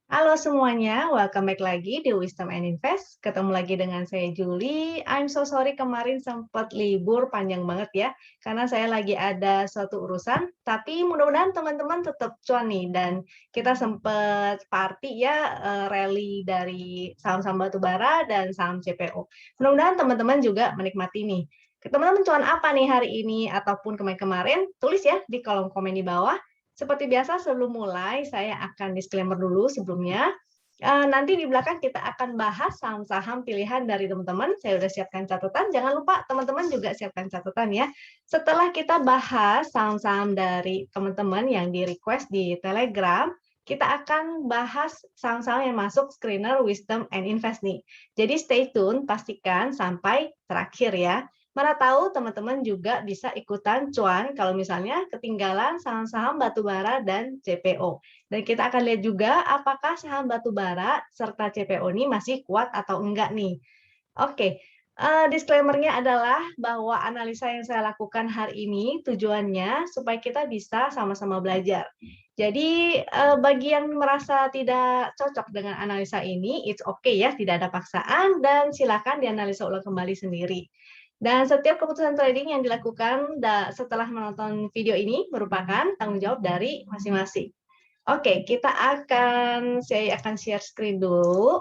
Halo semuanya, welcome back lagi di Wisdom and Invest. Ketemu lagi dengan saya Julie. I'm so sorry kemarin sempat libur panjang banget ya, karena saya lagi ada suatu urusan. Tapi mudah-mudahan teman-teman tetap cuan nih, dan kita sempat party ya, rally dari saham-saham batubara dan saham CPO. Mudah-mudahan teman-teman juga menikmati nih. Teman-teman cuan apa nih hari ini ataupun kemarin-kemarin? Tulis ya di kolom komen di bawah. Seperti biasa sebelum mulai, saya akan disclaimer dulu sebelumnya. Nanti di belakang kita akan bahas saham-saham pilihan dari teman-teman. Saya sudah siapkan catatan. Jangan lupa teman-teman juga siapkan catatan ya. Setelah kita bahas saham-saham dari teman-teman yang di-request di Telegram, kita akan bahas saham-saham yang masuk screener Wisdom and Invest nih. Jadi stay tune, pastikan sampai terakhir ya. Mana tahu teman-teman juga bisa ikutan cuan kalau misalnya ketinggalan saham-saham batubara dan CPO. Dan kita akan lihat juga apakah saham batubara serta CPO ini masih kuat atau enggak nih. Oke, disclaimer-nya adalah bahwa analisa yang saya lakukan hari ini tujuannya supaya kita bisa sama-sama belajar. Jadi bagi yang merasa tidak cocok dengan analisa ini, it's okay ya, tidak ada paksaan dan silakan dianalisa ulang kembali sendiri. Dan setiap keputusan trading yang dilakukan setelah menonton video ini merupakan tanggung jawab dari masing-masing. Oke, saya akan share screen dulu.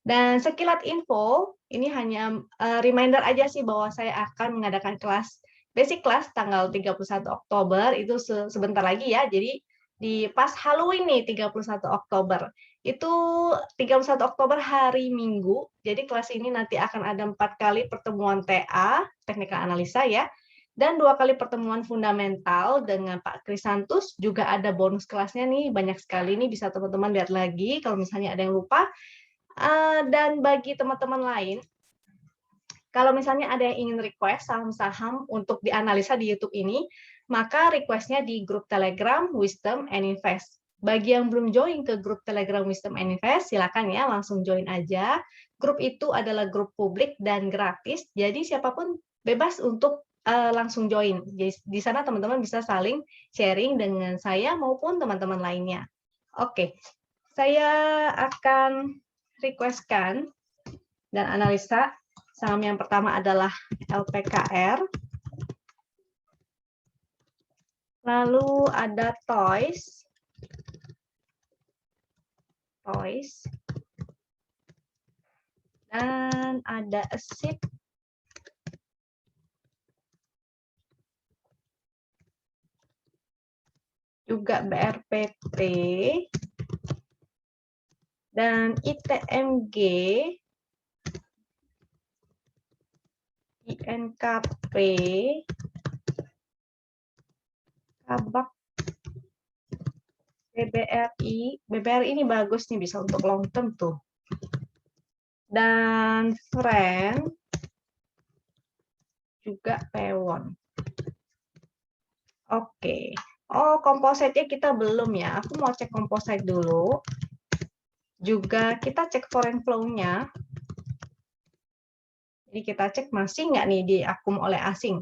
Dan sekilat info, ini hanya reminder aja sih bahwa saya akan mengadakan kelas basic class tanggal 31 Oktober, itu sebentar lagi ya. Jadi di pas Halloween nih 31 Oktober. Itu 31 Oktober hari Minggu. Jadi kelas ini nanti akan ada 4 kali pertemuan TA, technical analisa ya. Dan 2 kali pertemuan fundamental dengan Pak Krisantus, juga ada bonus kelasnya nih, banyak sekali nih, bisa teman-teman lihat lagi kalau misalnya ada yang lupa. Dan bagi teman-teman lain, kalau misalnya ada yang ingin request saham-saham untuk dianalisa di YouTube ini, maka request-nya di grup Telegram Wisdom and Invest. Bagi yang belum join ke grup Telegram Wisdom and Invest, silakan ya langsung join aja. Grup itu adalah grup publik dan gratis, jadi siapapun bebas untuk langsung join. Jadi, di sana teman-teman bisa saling sharing dengan saya maupun teman-teman lainnya. Oke, saya akan request-kan dan analisa saham yang pertama adalah LPKR. Lalu ada Toys. Dan ada Asip. Juga BRPT. Dan ITMG. INKP. Kabak. BBRI ini bagus nih, bisa untuk long term tuh. Dan Friend, juga Pewon. Oke. Oh, kompositnya kita belum ya. Aku mau cek komposit dulu. Juga kita cek foreign flow-nya. Jadi kita cek masih nggak nih diakum oleh asing.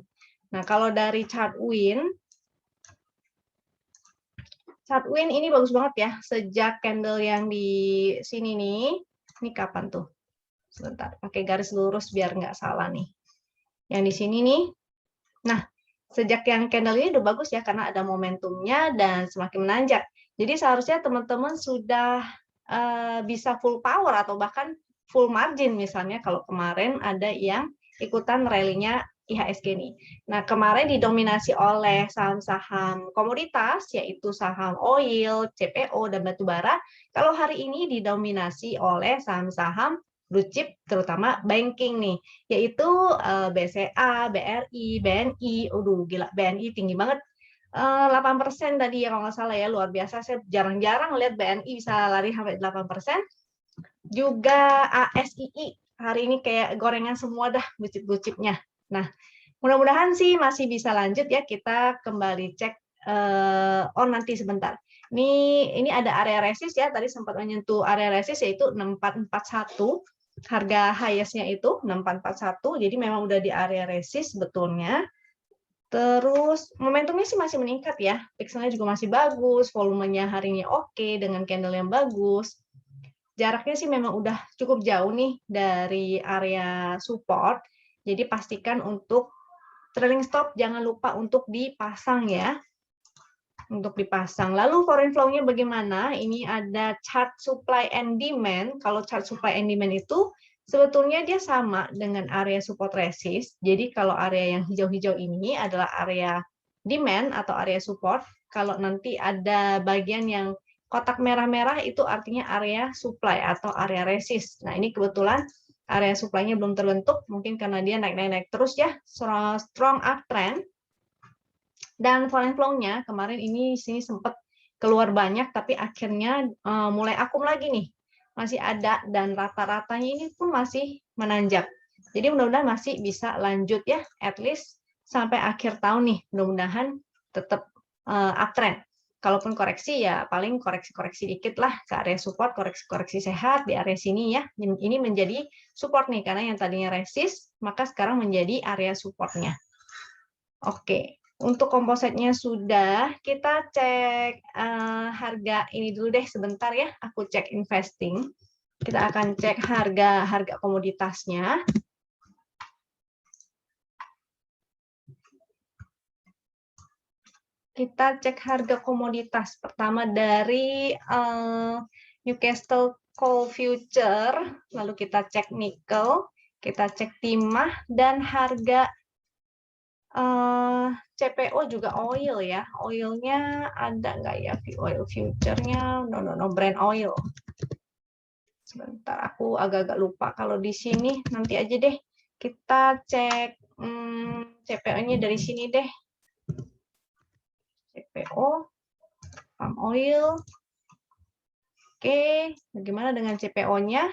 Nah, kalau dari chart win ini bagus banget ya. Sejak candle yang di sini nih. Ini kapan tuh? Sebentar, pakai garis lurus biar nggak salah nih. Yang di sini nih. Nah, sejak yang candle ini udah bagus ya, karena ada momentumnya dan semakin menanjak. Jadi seharusnya teman-teman sudah bisa full power atau bahkan full margin misalnya kalau kemarin ada yang ikutan rally-nya IHSG nih. Nah, kemarin didominasi oleh saham-saham komoditas, yaitu saham oil, CPO, dan batubara. Kalau hari ini didominasi oleh saham-saham blue chip, terutama banking nih, yaitu BCA, BRI, BNI. Aduh, gila, BNI tinggi banget. 8% tadi ya kalau nggak salah ya, luar biasa. Saya jarang-jarang lihat BNI bisa lari sampai 8%. Juga ASII hari ini kayak gorengan semua dah bucip-bucipnya. Nah, mudah-mudahan sih masih bisa lanjut ya. Kita kembali cek nanti sebentar. Ini ada area resist ya, tadi sempat menyentuh area resist yaitu 6441. Harga highest-nya itu 6441, jadi memang udah di area resist sebetulnya. Terus momentumnya sih masih meningkat ya, pixelnya juga masih bagus, volumenya hari ini oke dengan candle yang bagus. Jaraknya sih memang udah cukup jauh nih dari area support, jadi pastikan untuk trailing stop jangan lupa untuk dipasang ya. Untuk dipasang. Lalu foreign flow-nya bagaimana? Ini ada chart supply and demand. Kalau chart supply and demand itu sebetulnya dia sama dengan area support resist. Jadi kalau area yang hijau-hijau ini adalah area demand atau area support. Kalau nanti ada bagian yang kotak merah-merah itu artinya area supply atau area resist. Nah, ini kebetulan area supply-nya belum terbentuk, mungkin karena dia naik-naik terus ya, strong uptrend. Dan foreign flow-nya kemarin ini sini sempat keluar banyak, tapi akhirnya mulai akum lagi nih. Masih ada, dan rata-ratanya ini pun masih menanjak. Jadi mudah-mudahan masih bisa lanjut ya, at least sampai akhir tahun nih. Mudah-mudahan tetap uptrend. Kalaupun koreksi ya paling koreksi-koreksi dikit lah ke area support, koreksi-koreksi sehat di area sini ya. Ini menjadi support nih, karena yang tadinya resist, maka sekarang menjadi area supportnya. Oke. Untuk kompositnya sudah, kita cek harga ini dulu deh sebentar ya. Aku cek investing. Kita akan cek harga komoditasnya. Kita cek harga komoditas. Pertama dari Newcastle Coal Future, lalu kita cek nikel, kita cek timah, dan harga CPO juga oil ya. Oilnya ada nggak ya? Oil future-nya? No, Brent oil. Sebentar, aku agak-agak lupa. Kalau di sini nanti aja deh. Kita cek CPO-nya dari sini deh. CPO, palm oil. Oke, bagaimana dengan CPO-nya?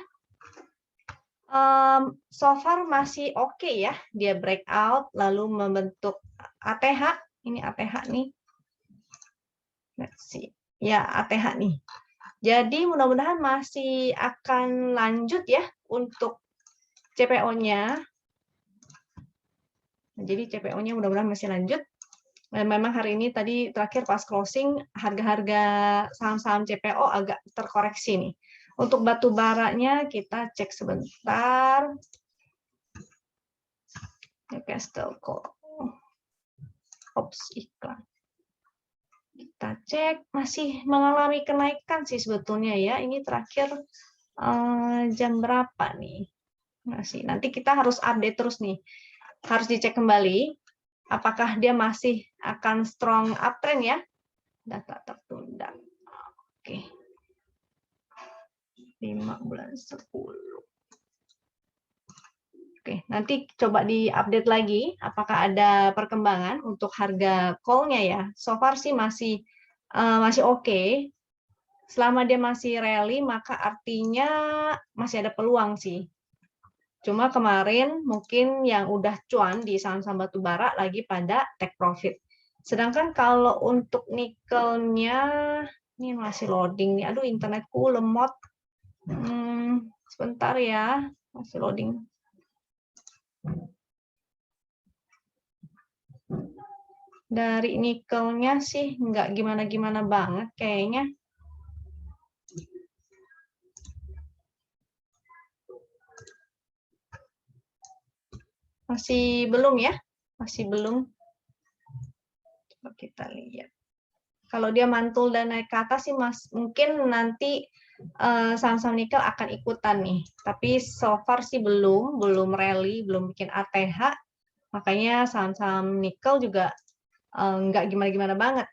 So far masih oke ya, dia breakout lalu membentuk ATH. Ini ATH nih, let's see ya, ATH nih. Jadi mudah-mudahan masih akan lanjut ya untuk CPO-nya. Jadi CPO-nya mudah-mudahan masih lanjut. Memang hari ini tadi terakhir pas closing harga-harga saham-saham CPO agak terkoreksi nih. Untuk batu baranya kita cek sebentar. Newcastle Coal. Ops, iklan. Kita cek masih mengalami kenaikan sih sebetulnya ya. Ini terakhir jam berapa nih? Masih. Nanti kita harus update terus nih. Harus dicek kembali apakah dia masih akan strong uptrend ya. Data tertunda. Oke. 5 bulan 10. Oke, nanti coba diupdate lagi apakah ada perkembangan untuk harga call-nya ya. So far sih masih oke. Selama dia masih rally maka artinya masih ada peluang sih. Cuma kemarin mungkin yang udah cuan di saham-saham batubara lagi pada take profit. Sedangkan kalau untuk nikelnya ini masih loading nih. Aduh, internetku lemot. Sebentar ya, masih loading. Dari nikelnya sih nggak gimana-gimana banget kayaknya. Masih belum ya, masih belum. Coba kita lihat. Kalau dia mantul dan naik ke atas sih mungkin nanti saham-saham nikel akan ikutan nih. Tapi so far sih belum rally, belum bikin ATH. Makanya saham-saham nikel juga nggak gimana-gimana banget.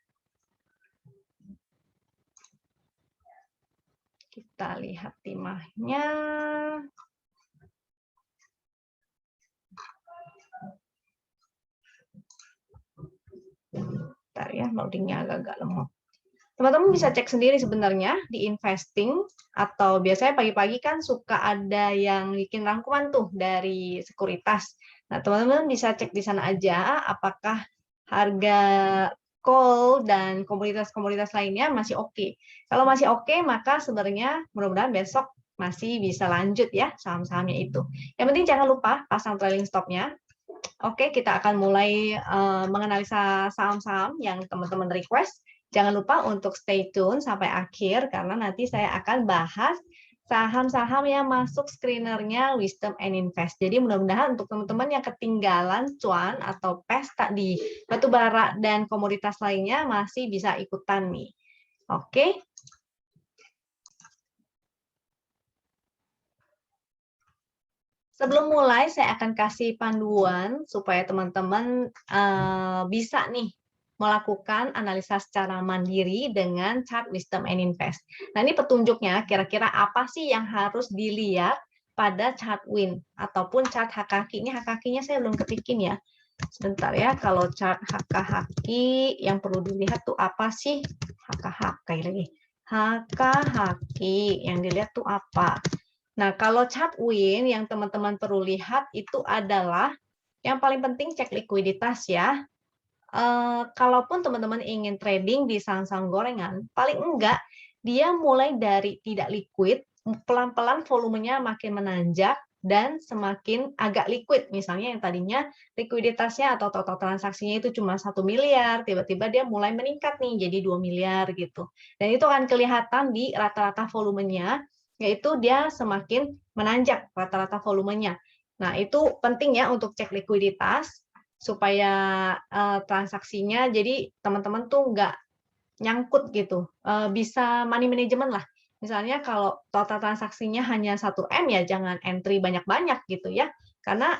Kita lihat timahnya. Bentar ya, loadingnya agak-agak lemot. Teman-teman bisa cek sendiri sebenarnya di investing, atau biasanya pagi-pagi kan suka ada yang bikin rangkuman tuh dari sekuritas. Nah, teman-teman bisa cek di sana aja apakah harga coal dan komoditas-komoditas lainnya masih oke. Kalau masih oke, maka sebenarnya mudah-mudahan besok masih bisa lanjut ya saham-sahamnya itu. Yang penting jangan lupa pasang trailing stop-nya. Oke, kita akan mulai menganalisa saham-saham yang teman-teman request. Jangan lupa untuk stay tune sampai akhir karena nanti saya akan bahas saham-saham yang masuk screenernya Wisdom and Invest. Jadi mudah-mudahan untuk teman-teman yang ketinggalan cuan atau pesta di batubara dan komoditas lainnya masih bisa ikutan nih. Oke. Sebelum mulai, saya akan kasih panduan supaya teman-teman bisa nih melakukan analisa secara mandiri dengan chart Wisdom and Invest. Nah, ini petunjuknya kira-kira apa sih yang harus dilihat pada chart WIN ataupun chart HKHQ. Ini HKHQ-nya saya belum ketikin ya. Sebentar ya, kalau chart HKHQ yang perlu dilihat tuh apa sih? HKHQ lagi. HKHQ yang dilihat tuh apa? Nah, kalau chart WIN yang teman-teman perlu lihat itu adalah yang paling penting cek likuiditas ya. Kalaupun teman-teman ingin trading di saham-saham gorengan, paling enggak dia mulai dari tidak liquid, pelan-pelan volumenya makin menanjak dan semakin agak liquid. Misalnya yang tadinya likuiditasnya atau total transaksinya itu cuma 1 miliar, tiba-tiba dia mulai meningkat nih jadi 2 miliar gitu. Dan itu akan kelihatan di rata-rata volumenya, yaitu dia semakin menanjak rata-rata volumenya. Nah, itu penting ya untuk cek likuiditas supaya transaksinya jadi teman-teman tuh nggak nyangkut gitu, bisa money management lah. Misalnya kalau total transaksinya hanya 1 M ya jangan entry banyak-banyak gitu ya, karena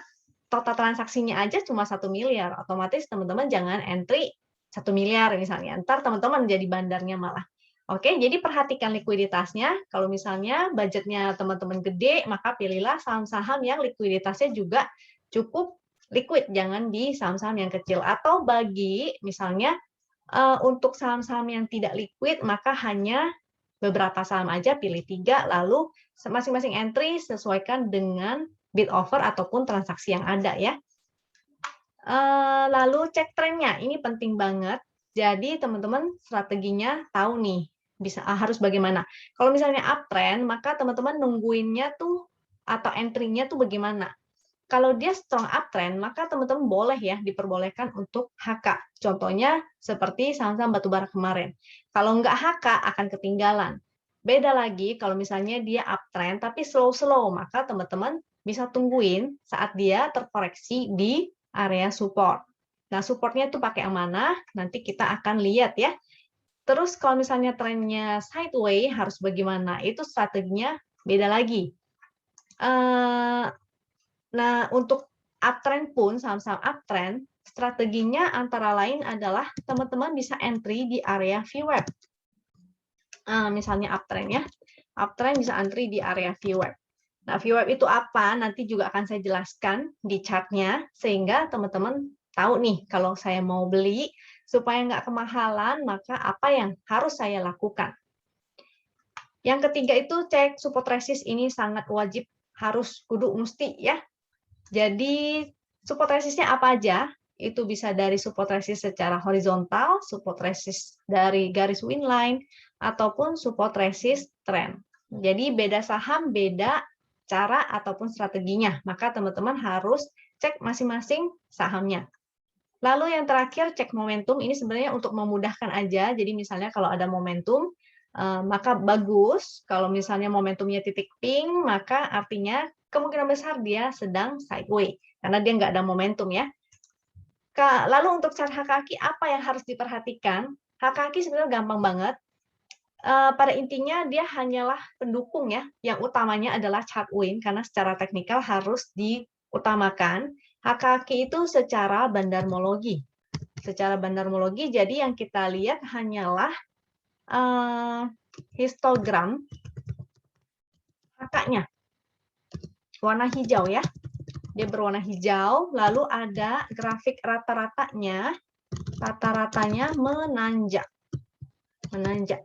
total transaksinya aja cuma 1 miliar, otomatis teman-teman jangan entry 1 miliar misalnya, ntar teman-teman jadi bandarnya malah. Oke, jadi perhatikan likuiditasnya, kalau misalnya budgetnya teman-teman gede, maka pilihlah saham-saham yang likuiditasnya juga cukup liquid, jangan di saham-saham yang kecil. Atau bagi misalnya untuk saham-saham yang tidak liquid, maka hanya beberapa saham aja, pilih 3, lalu masing-masing entry sesuaikan dengan bid offer ataupun transaksi yang ada ya. Lalu cek trennya, ini penting banget. Jadi teman-teman strateginya tahu nih harus bagaimana. Kalau misalnya uptrend, maka teman-teman nungguinnya tuh atau entry-nya tuh bagaimana. Kalau dia strong uptrend, maka teman-teman boleh ya diperbolehkan untuk HK. Contohnya seperti saham-saham batubara kemarin. Kalau nggak HK akan ketinggalan. Beda lagi kalau misalnya dia uptrend tapi slow-slow, maka teman-teman bisa tungguin saat dia terkoreksi di area support. Nah, supportnya itu pakai yang mana? Nanti kita akan lihat ya. Terus kalau misalnya trennya sideways harus bagaimana? Itu strateginya beda lagi. Nah, untuk uptrend pun, saham-saham uptrend, strateginya antara lain adalah teman-teman bisa entry di area VWAP. Misalnya uptrend ya. Uptrend bisa entry di area VWAP. Nah, VWAP itu apa? Nanti juga akan saya jelaskan di chartnya, sehingga teman-teman tahu nih, kalau saya mau beli, supaya nggak kemahalan, maka apa yang harus saya lakukan? Yang ketiga itu cek support resist, ini sangat wajib, harus kudu mesti ya. Jadi support resistnya apa aja? Itu bisa dari support resist secara horizontal, support resist dari garis win line, ataupun support resist trend. Jadi beda saham, beda cara ataupun strateginya. Maka teman-teman harus cek masing-masing sahamnya. Lalu yang terakhir cek momentum, ini sebenarnya untuk memudahkan aja. Jadi misalnya kalau ada momentum, maka bagus. Kalau misalnya momentumnya titik pink, maka artinya kemungkinan besar dia sedang sideways, karena dia nggak ada momentum ya. Lalu untuk chart HKHQ apa yang harus diperhatikan? HKHQ sebenarnya gampang banget. Pada intinya dia hanyalah pendukung ya, yang utamanya adalah chart WIN, karena secara teknikal harus diutamakan. HKHQ itu secara bandarmologi. Secara bandarmologi, jadi yang kita lihat hanyalah histogram HK-nya. Warna hijau ya. Dia berwarna hijau, lalu ada grafik rata-ratanya. Rata-ratanya menanjak. Menanjak.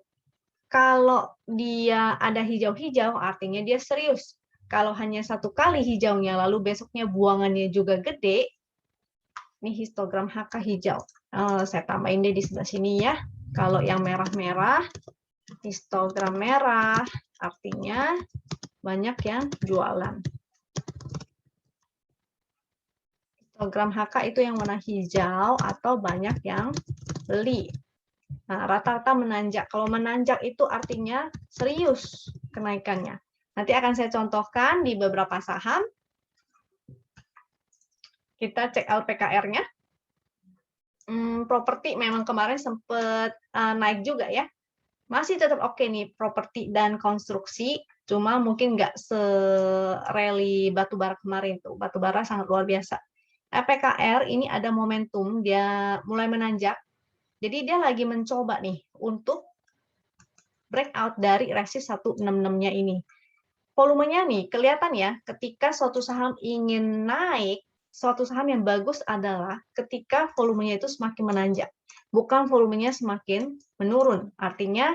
Kalau dia ada hijau-hijau, artinya dia serius. Kalau hanya satu kali hijaunya, lalu besoknya buangannya juga gede, ini histogram HK hijau. Saya tambahin deh di sebelah sini ya. Kalau yang merah-merah, histogram merah, artinya banyak yang jualan. Program HK itu yang warna hijau atau banyak yang beli. Nah, rata-rata menanjak. Kalau menanjak itu artinya serius kenaikannya. Nanti akan saya contohkan di beberapa saham. Kita cek LPKR-nya. Properti memang kemarin sempat naik juga ya. Masih tetap oke nih properti dan konstruksi, cuma mungkin nggak se-rally batubara kemarin tuh. Batubara sangat luar biasa. LPKR ini ada momentum, dia mulai menanjak. Jadi dia lagi mencoba nih untuk breakout dari resist 166-nya ini. Volumenya nih kelihatan ya, ketika suatu saham ingin naik, suatu saham yang bagus adalah ketika volumenya itu semakin menanjak, bukan volumenya semakin menurun. Artinya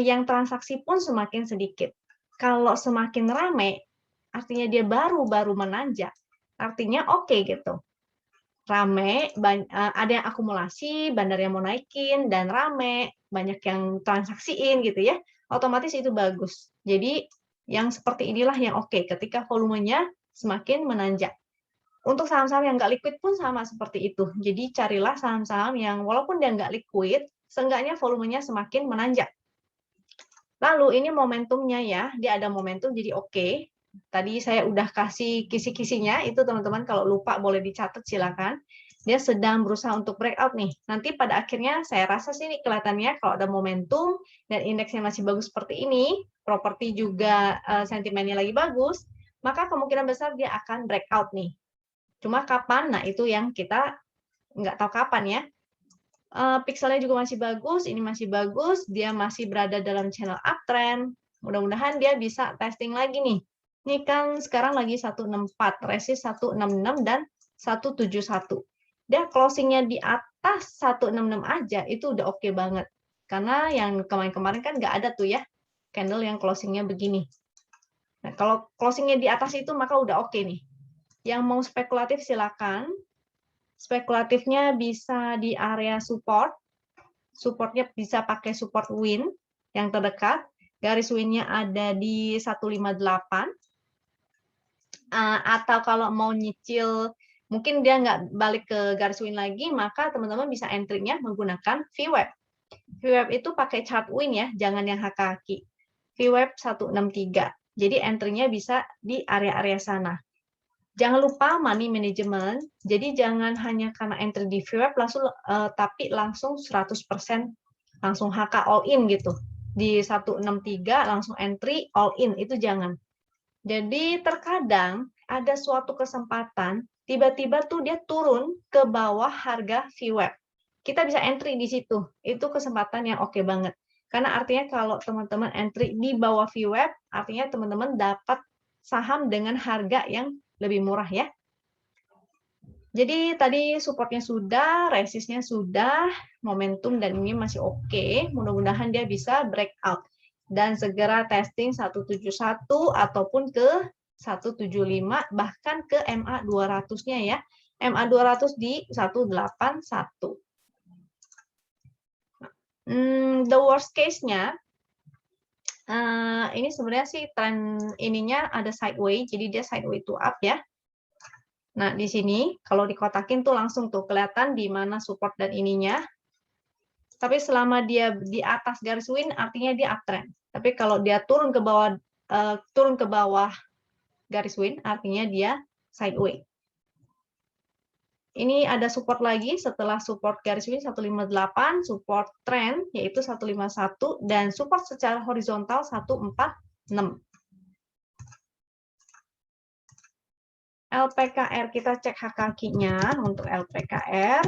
yang transaksi pun semakin sedikit. Kalau semakin ramai, artinya dia baru-baru menanjak, artinya oke gitu. Rame, ada yang akumulasi, bandar yang mau naikin, dan rame, banyak yang transaksiin gitu ya, otomatis itu bagus. Jadi yang seperti inilah yang oke ketika volumenya semakin menanjak. Untuk saham-saham yang nggak liquid pun sama seperti itu. Jadi carilah saham-saham yang walaupun dia nggak liquid, seenggaknya volumenya semakin menanjak. Lalu ini momentumnya ya, dia ada momentum jadi oke. Tadi saya udah kasih kisi-kisinya, itu teman-teman kalau lupa boleh dicatat silakan. Dia sedang berusaha untuk breakout nih. Nanti pada akhirnya saya rasa sih ini kelihatannya kalau ada momentum dan indeksnya masih bagus seperti ini, properti juga sentimennya lagi bagus, maka kemungkinan besar dia akan breakout nih. Cuma kapan? Nah itu yang kita nggak tahu kapan ya. Pixelnya juga masih bagus, ini masih bagus, dia masih berada dalam channel uptrend. Mudah-mudahan dia bisa testing lagi nih. Ini kan sekarang lagi 164, resist 166 dan 171. Dia closingnya di atas 166 aja, itu udah oke banget. Karena yang kemarin-kemarin kan nggak ada tuh ya, candle yang closingnya begini. Nah, kalau closingnya di atas itu maka udah oke nih. Yang mau spekulatif silakan. Spekulatifnya bisa di area support. Supportnya bisa pakai support win yang terdekat. Garis winnya ada di 158. Atau kalau mau nyicil, mungkin dia nggak balik ke garis win lagi, maka teman-teman bisa entry-nya menggunakan VWAP. VWAP itu pakai chart win ya, jangan yang kaki. VWAP 163. Jadi entry-nya bisa di area-area sana. Jangan lupa money management. Jadi jangan hanya karena entry di VWAP tapi langsung 100% langsung HK all in gitu. Di 163 langsung entry all in, itu jangan. Jadi terkadang ada suatu kesempatan tiba-tiba tuh dia turun ke bawah harga VWAP. Kita bisa entry di situ. Itu kesempatan yang oke banget. Karena artinya kalau teman-teman entry di bawah VWAP, artinya teman-teman dapat saham dengan harga yang lebih murah ya. Jadi tadi supportnya sudah, resistnya sudah, momentum dan ini masih oke. Mudah-mudahan dia bisa breakout dan segera testing 171 ataupun ke 175 bahkan ke MA 200-nya ya. MA 200 di 181. The worst case-nya ini sebenarnya sih tren ininya ada sideways, jadi dia sideways to up ya. Nah, di sini kalau dikotakin tuh langsung tuh kelihatan di mana support dan ininya. Tapi selama dia di atas garis win artinya dia uptrend. Tapi kalau dia turun ke bawah garis win artinya dia sideways. Ini ada support lagi setelah support garis win 158, support trend yaitu 151 dan support secara horizontal 146. LPKR kita cek hak kakinya untuk LPKR.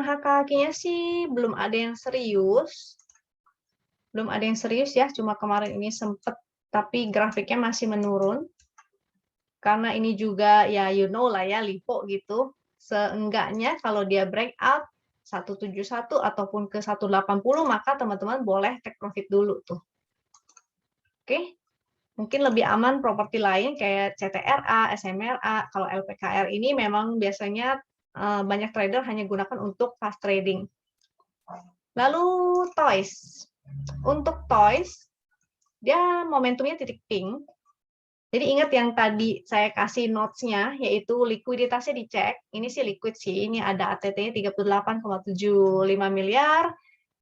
Hak kakinya sih belum ada yang serius. Belum ada yang serius ya, cuma kemarin ini sempet, tapi grafiknya masih menurun. Karena ini juga ya you know lah ya, LIFO gitu. Seenggaknya kalau dia breakout 171 ataupun ke 180, maka teman-teman boleh take profit dulu tuh. Oke. Mungkin lebih aman properti lain kayak CTRA, SMRA. Kalau LPKR ini memang biasanya banyak trader hanya gunakan untuk fast trading. Lalu toys. Untuk toys, dia momentumnya titik pink. Jadi ingat yang tadi saya kasih notes-nya, yaitu likuiditasnya dicek. Ini sih liquid sih, ini ada ATT-nya 38,75 miliar,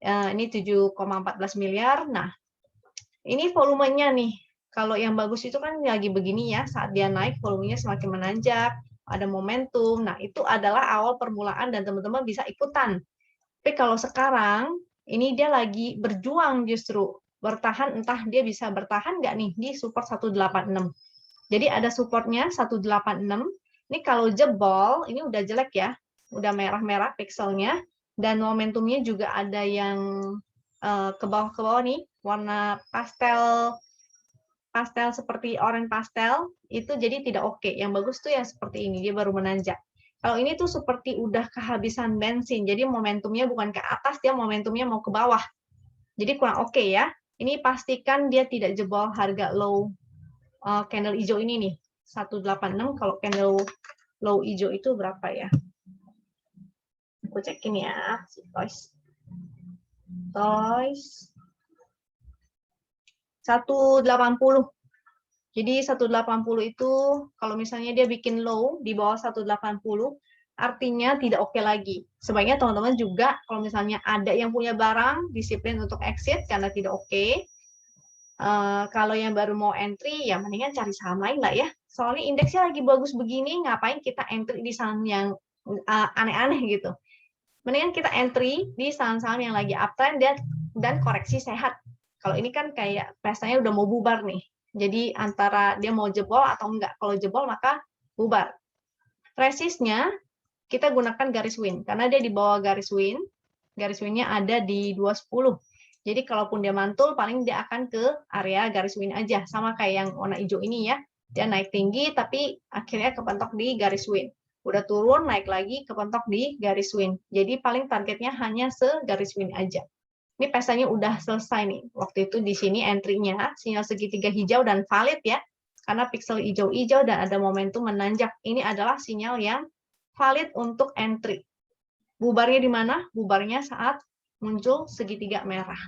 ini 7,14 miliar. Nah, ini volumenya nih. Kalau yang bagus itu kan lagi begini ya, saat dia naik volumenya semakin menanjak, ada momentum. Nah, itu adalah awal permulaan dan teman-teman bisa ikutan. Tapi kalau sekarang, ini dia lagi berjuang justru. Bertahan, entah dia bisa bertahan nggak nih di support 186. Jadi ada supportnya 186. Ini kalau jebol, ini udah jelek ya. Udah merah-merah pixelnya. Dan momentumnya juga ada yang ke bawah nih. Warna pastel seperti oranye pastel. Itu jadi tidak oke. Yang bagus tuh yang seperti ini. Dia baru menanjak. Kalau ini tuh seperti udah kehabisan bensin. Jadi momentumnya bukan ke atas, dia momentumnya mau ke bawah. Jadi kurang oke ya. Ini pastikan dia tidak jebol harga low candle hijau ini nih. 186, kalau candle low hijau itu berapa ya? Aku cekin ya, si Toys. 180. Jadi 180 itu kalau misalnya dia bikin low di bawah 180, artinya tidak oke lagi. Sebaiknya teman-teman juga kalau misalnya ada yang punya barang, disiplin untuk exit karena tidak oke. Kalau yang baru mau entry, ya mendingan cari saham lain lah ya. Soalnya indeksnya lagi bagus begini, ngapain kita entry di saham yang aneh-aneh gitu. Mendingan kita entry di saham-saham yang lagi uptrend dan koreksi sehat. Kalau ini kan kayak pestanya udah mau bubar nih. Jadi antara dia mau jebol atau enggak. Kalau jebol maka bubar. Resistnya kita gunakan garis win. Karena dia di bawah garis win. Garis winnya ada di 210. Jadi kalaupun dia mantul, paling dia akan ke area garis win aja. Sama kayak yang warna hijau ini ya. Dia naik tinggi, tapi akhirnya kepentok di garis win. Udah turun, naik lagi, kepentok di garis win. Jadi paling targetnya hanya segaris win aja. Ini pestanya udah selesai nih. Waktu itu di sini entry-nya, sinyal segitiga hijau dan valid ya. Karena pixel hijau-hijau dan ada momentum menanjak. Ini adalah sinyal yang valid untuk entry. Bubarnya di mana? Bubarnya saat muncul segitiga merah.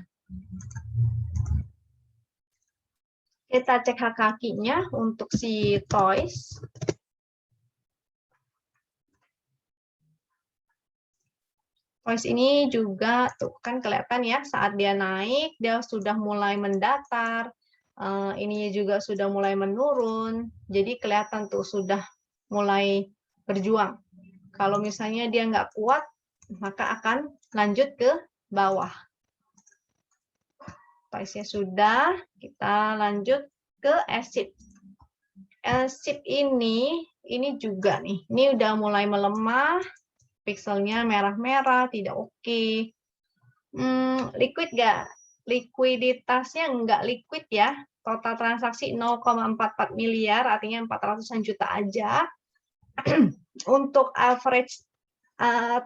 Kita cek hak kakinya untuk si Toys. Toys ini juga tuh kan kelihatan ya saat dia naik dia sudah mulai mendatar, ininya juga sudah mulai menurun. Jadi kelihatan tuh sudah mulai berjuang. Kalau misalnya dia nggak kuat, maka akan lanjut ke bawah. Toysnya sudah, kita lanjut ke SIP. SIP ini juga nih, ini udah mulai melemah, pixelnya merah-merah, tidak oke. Liquid nggak? Likuiditasnya nggak liquid ya. Total transaksi 0,44 miliar, artinya 400-an juta aja. Untuk average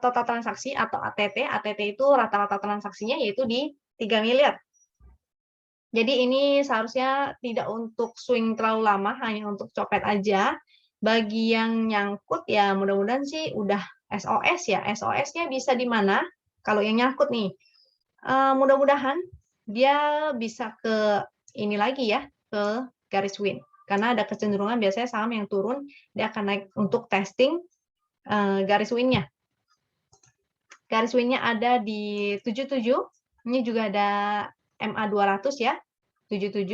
total transaksi atau ATT itu rata-rata transaksinya yaitu di 3 miliar. Jadi ini seharusnya tidak untuk swing terlalu lama, hanya untuk copet aja. Bagi yang nyangkut ya mudah-mudahan sih udah SOS ya. SOS-nya bisa di mana? Kalau yang nyangkut nih, mudah-mudahan dia bisa ke ini lagi ya, ke garis win. Karena ada kecenderungan biasanya saham yang turun, dia akan naik untuk testing garis win-nya. Garis win-nya ada di 77, ini juga ada MA 200 ya, 77,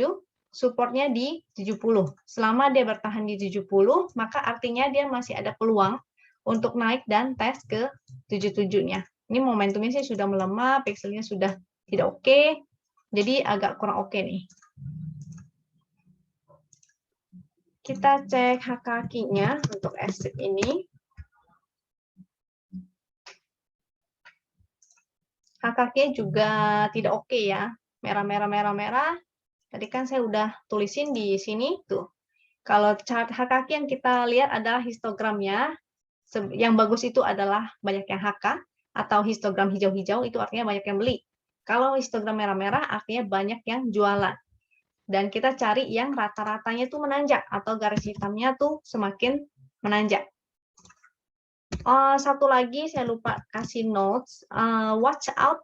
supportnya di 70. Selama dia bertahan di 70, maka artinya dia masih ada peluang untuk naik dan tes ke 77-nya. Ini momentumnya sih sudah melemah, pixelnya sudah tidak oke, jadi agak kurang oke nih. Kita cek hak kakinya untuk SIP ini. Hak kakinya juga tidak oke ya, merah-merah. Tadi kan saya udah tulisin di sini tuh. Kalau chart hak kaki yang kita lihat adalah histogramnya. Yang bagus itu adalah banyak yang HK atau histogram hijau-hijau itu artinya banyak yang beli. Kalau histogram merah-merah artinya banyak yang jualan. Dan kita cari yang rata-ratanya tuh menanjak atau garis hitamnya tuh semakin menanjak. Satu lagi saya lupa kasih notes. Watch out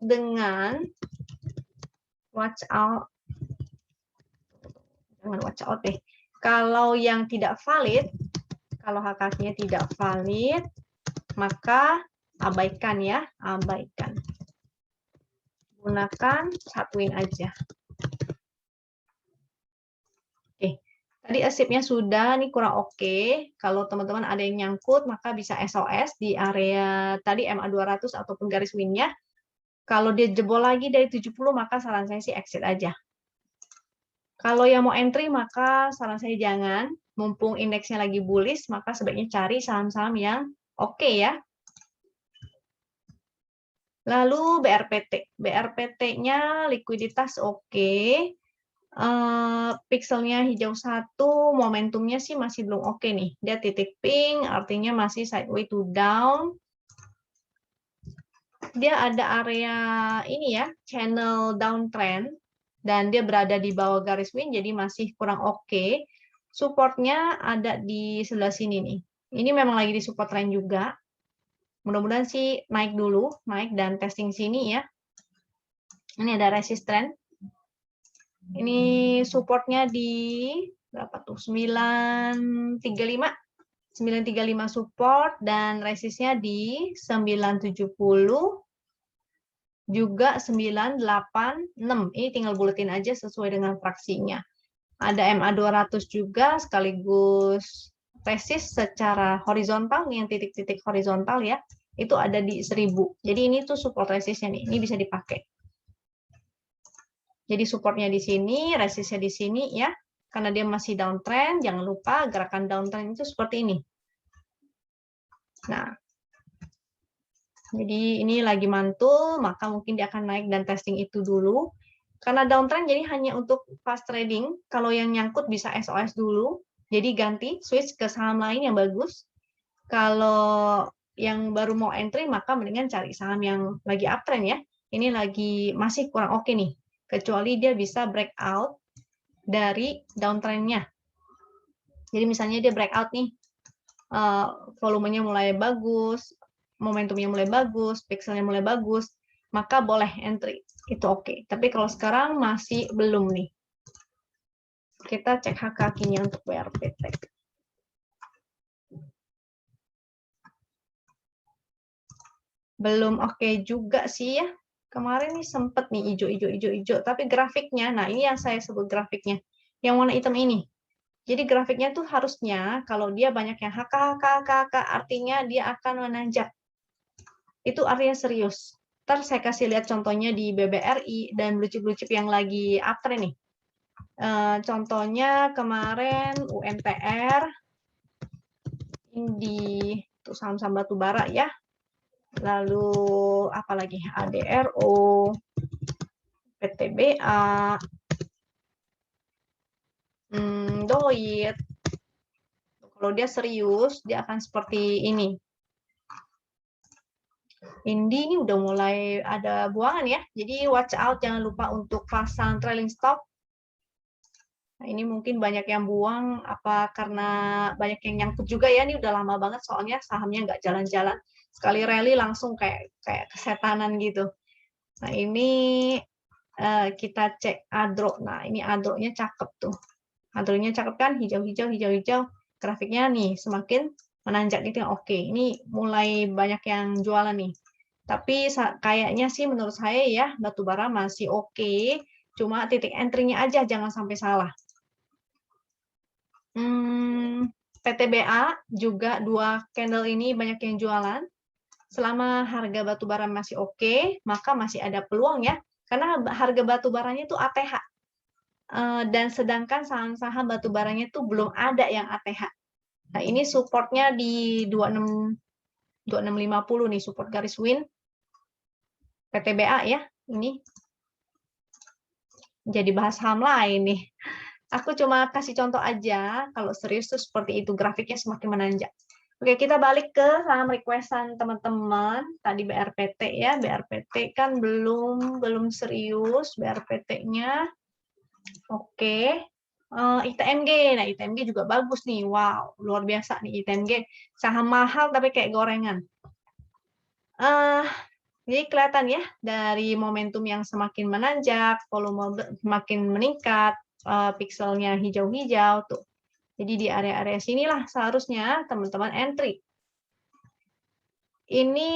Jangan watch out deh. Kalau yang tidak valid, kalau HKQ-nya tidak valid, maka abaikan ya, abaikan. Gunakan satuin aja. Oke, tadi asipnya sudah, nih kurang oke. Kalau teman-teman ada yang nyangkut, maka bisa SOS di area tadi MA200 ataupun garis win-nya. Kalau dia jebol lagi dari 70, maka saran saya sih exit aja. Kalau yang mau entry, maka saran saya jangan. Mumpung indeksnya lagi bullish, maka sebaiknya cari saham-saham yang oke ya. Lalu BRPT. BRPT-nya likuiditas oke. Pixelnya hijau 1, momentumnya sih masih belum oke nih. Dia titik pink, artinya masih sideways to down. Dia ada area ini ya, channel downtrend. Dan dia berada di bawah garis win, jadi masih kurang oke. Supportnya ada di sebelah sini nih. Ini memang lagi di support trend juga. Mudah-mudahan sih naik dulu, naik dan testing sini ya. Ini ada resisten. Ini supportnya di berapa tuh? 935. 935 support dan resistnya di 970 juga 986. Ini tinggal buletin aja sesuai dengan fraksinya. Ada MA200 juga sekaligus resist secara horizontal, nih yang titik-titik horizontal ya. Itu ada di 1000. Jadi ini tuh support resistnya nih. Ini bisa dipakai. Jadi supportnya di sini, resistnya di sini ya. Karena dia masih downtrend, jangan lupa gerakan downtrend itu seperti ini. Nah, jadi ini lagi mantul, maka mungkin dia akan naik dan testing itu dulu. Karena downtrend jadi hanya untuk fast trading, kalau yang nyangkut bisa SOS dulu, jadi ganti, switch ke saham lain yang bagus. Kalau yang baru mau entry, maka mendingan cari saham yang lagi uptrend ya. Ini lagi masih kurang oke nih, kecuali dia bisa breakout dari downtrend-nya. Jadi misalnya dia breakout nih, volumenya mulai bagus, momentumnya mulai bagus, pixelnya mulai bagus, maka boleh entry. Itu oke. Tapi kalau sekarang masih belum nih. Kita cek HKQ-nya untuk BRPT. Belum oke juga sih ya. Kemarin nih sempet nih hijau, tapi grafiknya, nah ini yang saya sebut grafiknya, yang warna hitam ini. Jadi grafiknya tuh harusnya kalau dia banyak yang HK, artinya dia akan menanjak. Itu artinya serius. Ntar saya kasih lihat contohnya di BBRI dan blue chip yang lagi uptrend nih. Contohnya kemarin UNTR, di saham-saham batu bara ya. Lalu apalagi ADRO, PTBA, Doit. Kalau dia serius, dia akan seperti ini. Indi ini udah mulai ada buangan ya. Jadi watch out, jangan lupa untuk pasang trailing stop. Nah, ini mungkin banyak yang buang apa karena banyak yang nyangkut juga ya. Ini udah lama banget soalnya sahamnya nggak jalan-jalan. Sekali rally langsung kayak kesetanan gitu. Nah, ini kita cek adro. Nah, ini adro-nya cakep tuh. Adro-nya cakep kan? Hijau-hijau. Grafiknya nih semakin menanjak gitu. Oke, ini mulai banyak yang jualan nih. Tapi kayaknya sih menurut saya ya, batubara masih oke. Cuma titik entry-nya aja jangan sampai salah. PTBA juga 2 candle ini banyak yang jualan. Selama harga batubara masih oke, maka masih ada peluang ya. Karena harga batubaranya itu ATH. Dan sedangkan saham-saham batubaranya itu belum ada yang ATH. Nah, ini supportnya di 2650 nih, support garis win. PTBA ya, ini. Jadi bahas saham lain nih. Aku cuma kasih contoh aja, kalau serius tuh seperti itu, grafiknya semakin menanjak. Oke, kita balik ke saham requestan teman-teman. Tadi BRPT ya, BRPT kan belum serius BRPT-nya. Oke. ITMG, nah ITMG juga bagus nih, wow, luar biasa nih ITMG. Saham mahal tapi kayak gorengan. Jadi kelihatan ya, dari momentum yang semakin menanjak, volume semakin meningkat, pikselnya hijau-hijau tuh. Jadi di area-area sinilah seharusnya teman-teman entry. Ini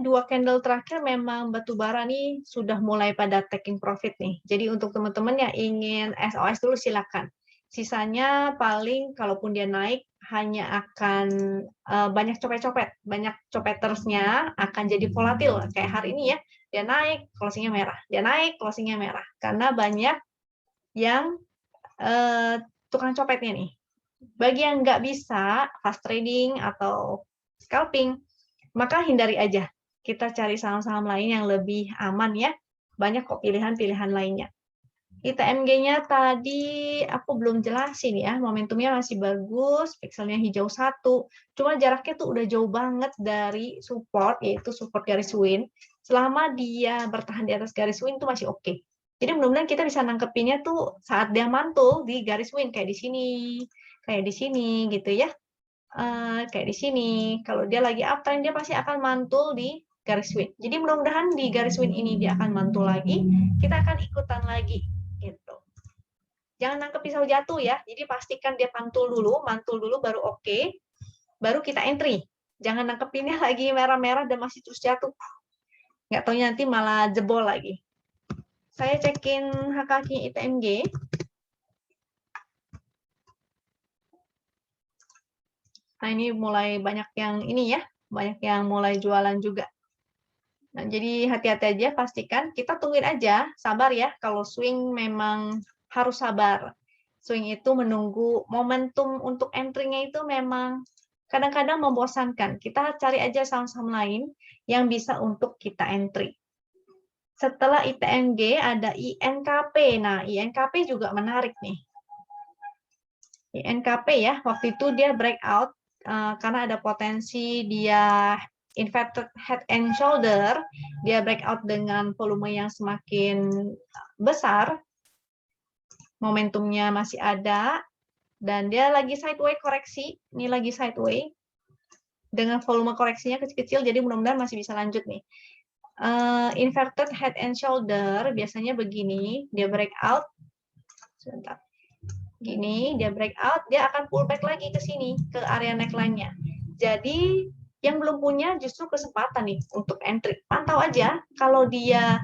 2 candle terakhir memang batu bara nih sudah mulai pada taking profit nih. Jadi untuk teman-teman yang ingin SOS dulu silakan. Sisanya paling kalaupun dia naik hanya akan banyak copet-copet, banyak copetersnya akan jadi volatil kayak hari ini ya. Dia naik, closingnya merah. Dia naik, closingnya merah. Karena banyak yang tukang copetnya nih. Bagi yang nggak bisa fast trading atau scalping, maka hindari aja. Kita cari saham-saham lain yang lebih aman ya. Banyak kok pilihan-pilihan lainnya. ITMG-nya tadi aku belum jelasin ya. Momentumnya masih bagus, pixelnya hijau 1. Cuma jaraknya tuh udah jauh banget dari support, yaitu support garis win. Selama dia bertahan di atas garis win tuh masih oke. Jadi mudah-mudahan kita bisa nangkepinnya tuh saat dia mantul di garis win kayak di sini gitu ya. Kayak di sini. Kalau dia lagi uptrend, dia pasti akan mantul di garis win. Jadi mudah-mudahan di garis win ini dia akan mantul lagi. Kita akan ikutan lagi. Gitu. Jangan nangkep pisau jatuh ya. Jadi pastikan dia mantul dulu baru oke. Baru kita entry. Jangan nangkepinnya lagi merah-merah dan masih terus jatuh. Nggak tahu nanti malah jebol lagi. Saya cekin HKQ ITMG. Nah, ini mulai banyak yang ini ya, banyak yang mulai jualan juga. Nah, jadi hati-hati aja, pastikan kita tungguin aja, sabar ya. Kalau swing memang harus sabar. Swing itu menunggu momentum untuk entry-nya itu memang kadang-kadang membosankan. Kita cari aja saham-saham lain yang bisa untuk kita entry. Setelah ITMG ada INKP. Nah, INKP juga menarik nih. INKP ya, waktu itu dia breakout karena ada potensi dia inverted head and shoulder, dia breakout dengan volume yang semakin besar, momentumnya masih ada, dan dia lagi sideways koreksi, ini lagi sideways, dengan volume koreksinya kecil-kecil, jadi mudah-mudahan masih bisa lanjut nih. Inverted head and shoulder biasanya begini, dia breakout, sebentar. Gini, dia breakout, dia akan pullback lagi ke sini, ke area neckline-nya. Jadi, yang belum punya justru kesempatan nih untuk entry. Pantau aja, kalau dia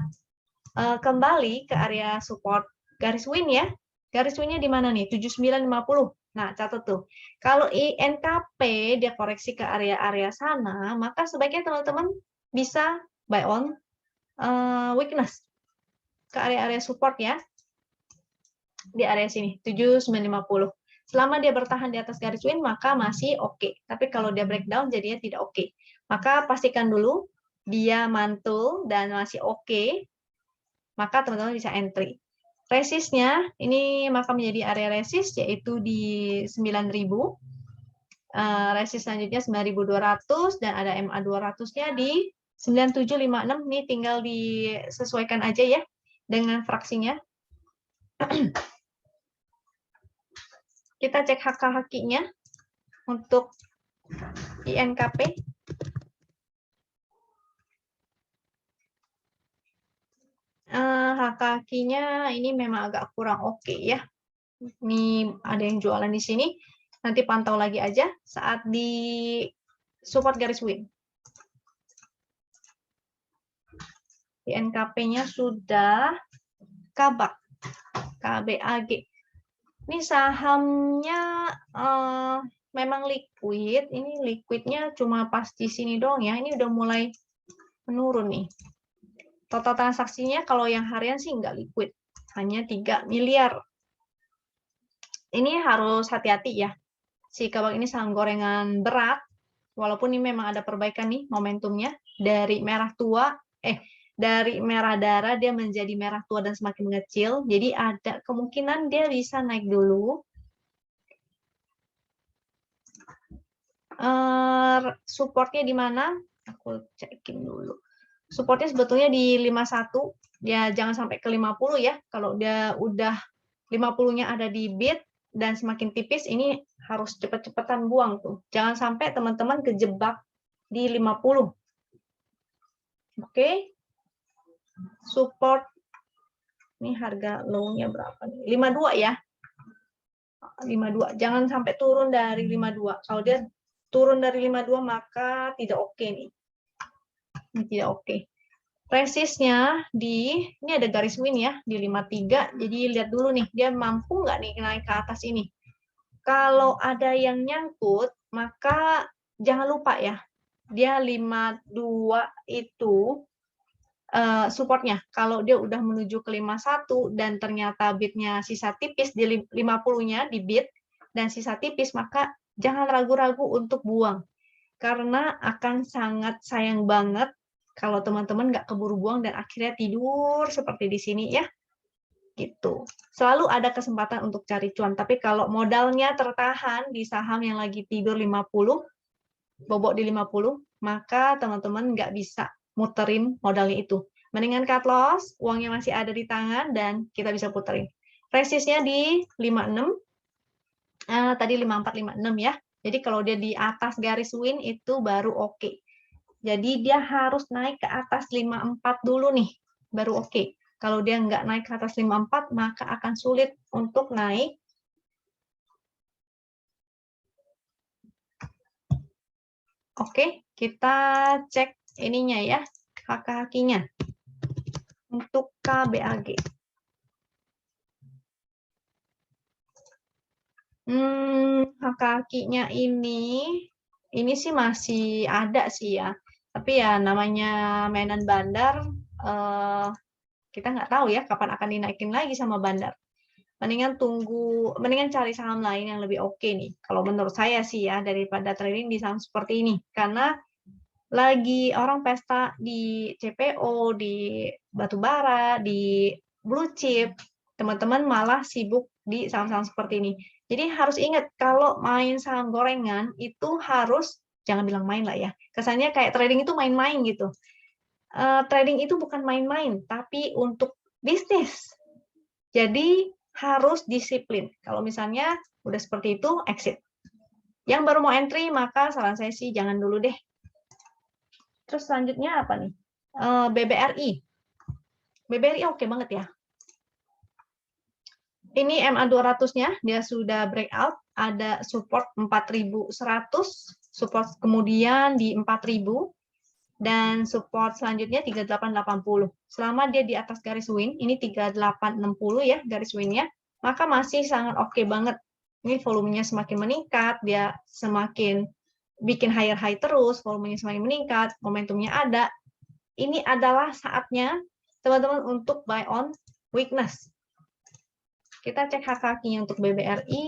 kembali ke area support garis win ya, garis win-nya di mana nih? 7950. Nah, catat tuh. Kalau INKP dia koreksi ke area-area sana, maka sebaiknya teman-teman bisa buy on weakness ke area-area support ya. Di area sini 7950. Selama dia bertahan di atas garis win maka masih oke. Tapi kalau dia breakdown jadinya tidak oke. Maka pastikan dulu dia mantul dan masih oke. Maka teman-teman bisa entry. Resistnya ini maka menjadi area resist yaitu di 9000. Resist selanjutnya 9200 dan ada MA 200-nya di 9756. Ini tinggal disesuaikan aja ya dengan fraksinya. Kita cek HK-HQ-nya untuk INKP. HK-HQ-nya ini memang agak kurang oke ya. Ini ada yang jualan di sini. Nanti pantau lagi aja saat di support garis win. INKP-nya sudah kabak. KBAG. Ini sahamnya memang liquid. Ini liquidnya cuma pas di sini doang ya. Ini udah mulai menurun nih. Total transaksinya kalau yang harian sih nggak liquid. Hanya 3 miliar. Ini harus hati-hati ya. Si kabak ini saham gorengan berat. Walaupun ini memang ada perbaikan nih momentumnya. Dari merah tua, dari merah darah dia menjadi merah tua dan semakin mengecil. Jadi ada kemungkinan dia bisa naik dulu. Supportnya di mana? Aku cekin dulu. Supportnya sebetulnya di 51. Ya jangan sampai ke 50 ya. Kalau dia udah 50-nya ada di bid dan semakin tipis, ini harus cepet-cepetan buang tuh. Jangan sampai teman-teman kejebak di 50. Oke. Support ini harga low-nya berapa nih? 52 ya. 52. Jangan sampai turun dari 52. Kalau dia turun dari 52 maka tidak oke nih. Ini tidak oke. Resistnya ini ada garis min ya, di 53. Jadi lihat dulu nih, dia mampu nggak nih naik ke atas ini. Kalau ada yang nyangkut, maka jangan lupa ya, dia 52 itu supportnya. Kalau dia udah menuju ke 51 dan ternyata bidnya sisa tipis di 50-nya di bid dan sisa tipis, maka jangan ragu-ragu untuk buang. Karena akan sangat sayang banget kalau teman-teman nggak keburu buang dan akhirnya tidur seperti di sini ya. Gitu. Selalu ada kesempatan untuk cari cuan, tapi kalau modalnya tertahan di saham yang lagi tidur 50, bobok di 50, maka teman-teman nggak bisa muterin modalnya itu. Mendingan cut loss, uangnya masih ada di tangan, dan kita bisa puterin. Resistnya di 56, tadi 54, 56 ya. Jadi kalau dia di atas garis win itu baru oke. Jadi dia harus naik ke atas 54 dulu nih, baru oke. Kalau dia nggak naik ke atas 54, maka akan sulit untuk naik. Oke, kita cek ininya ya, kaki-kakinya. Untuk KBAG. Kakinya ini sih masih ada sih ya. Tapi ya namanya mainan bandar, kita nggak tahu ya kapan akan dinaikin lagi sama bandar. Mendingan cari saham lain yang lebih oke nih. Kalau menurut saya sih ya, daripada trading di saham seperti ini. Karena lagi orang pesta di CPO, di batubara, di blue chip, teman-teman malah sibuk di saham-saham seperti ini. Jadi harus ingat, kalau main saham gorengan itu harus, jangan bilang main lah ya, kesannya kayak trading itu main-main gitu. Trading itu bukan main-main, tapi untuk bisnis. Jadi harus disiplin. Kalau misalnya udah seperti itu, exit. Yang baru mau entry, maka saran saya sih jangan dulu deh. Terus selanjutnya apa nih? BBRI. BBRI oke banget ya. Ini MA 200-nya, dia sudah breakout, ada support 4.100, support kemudian di 4.000, dan support selanjutnya 3880. Selama dia di atas garis win, ini 3860 ya garis winnya, maka masih sangat oke banget. Ini volumenya semakin meningkat, dia semakin bikin higher high terus, volumenya semakin meningkat, momentumnya ada. Ini adalah saatnya teman-teman untuk buy on weakness. Kita cek hak-haknya untuk BBRI.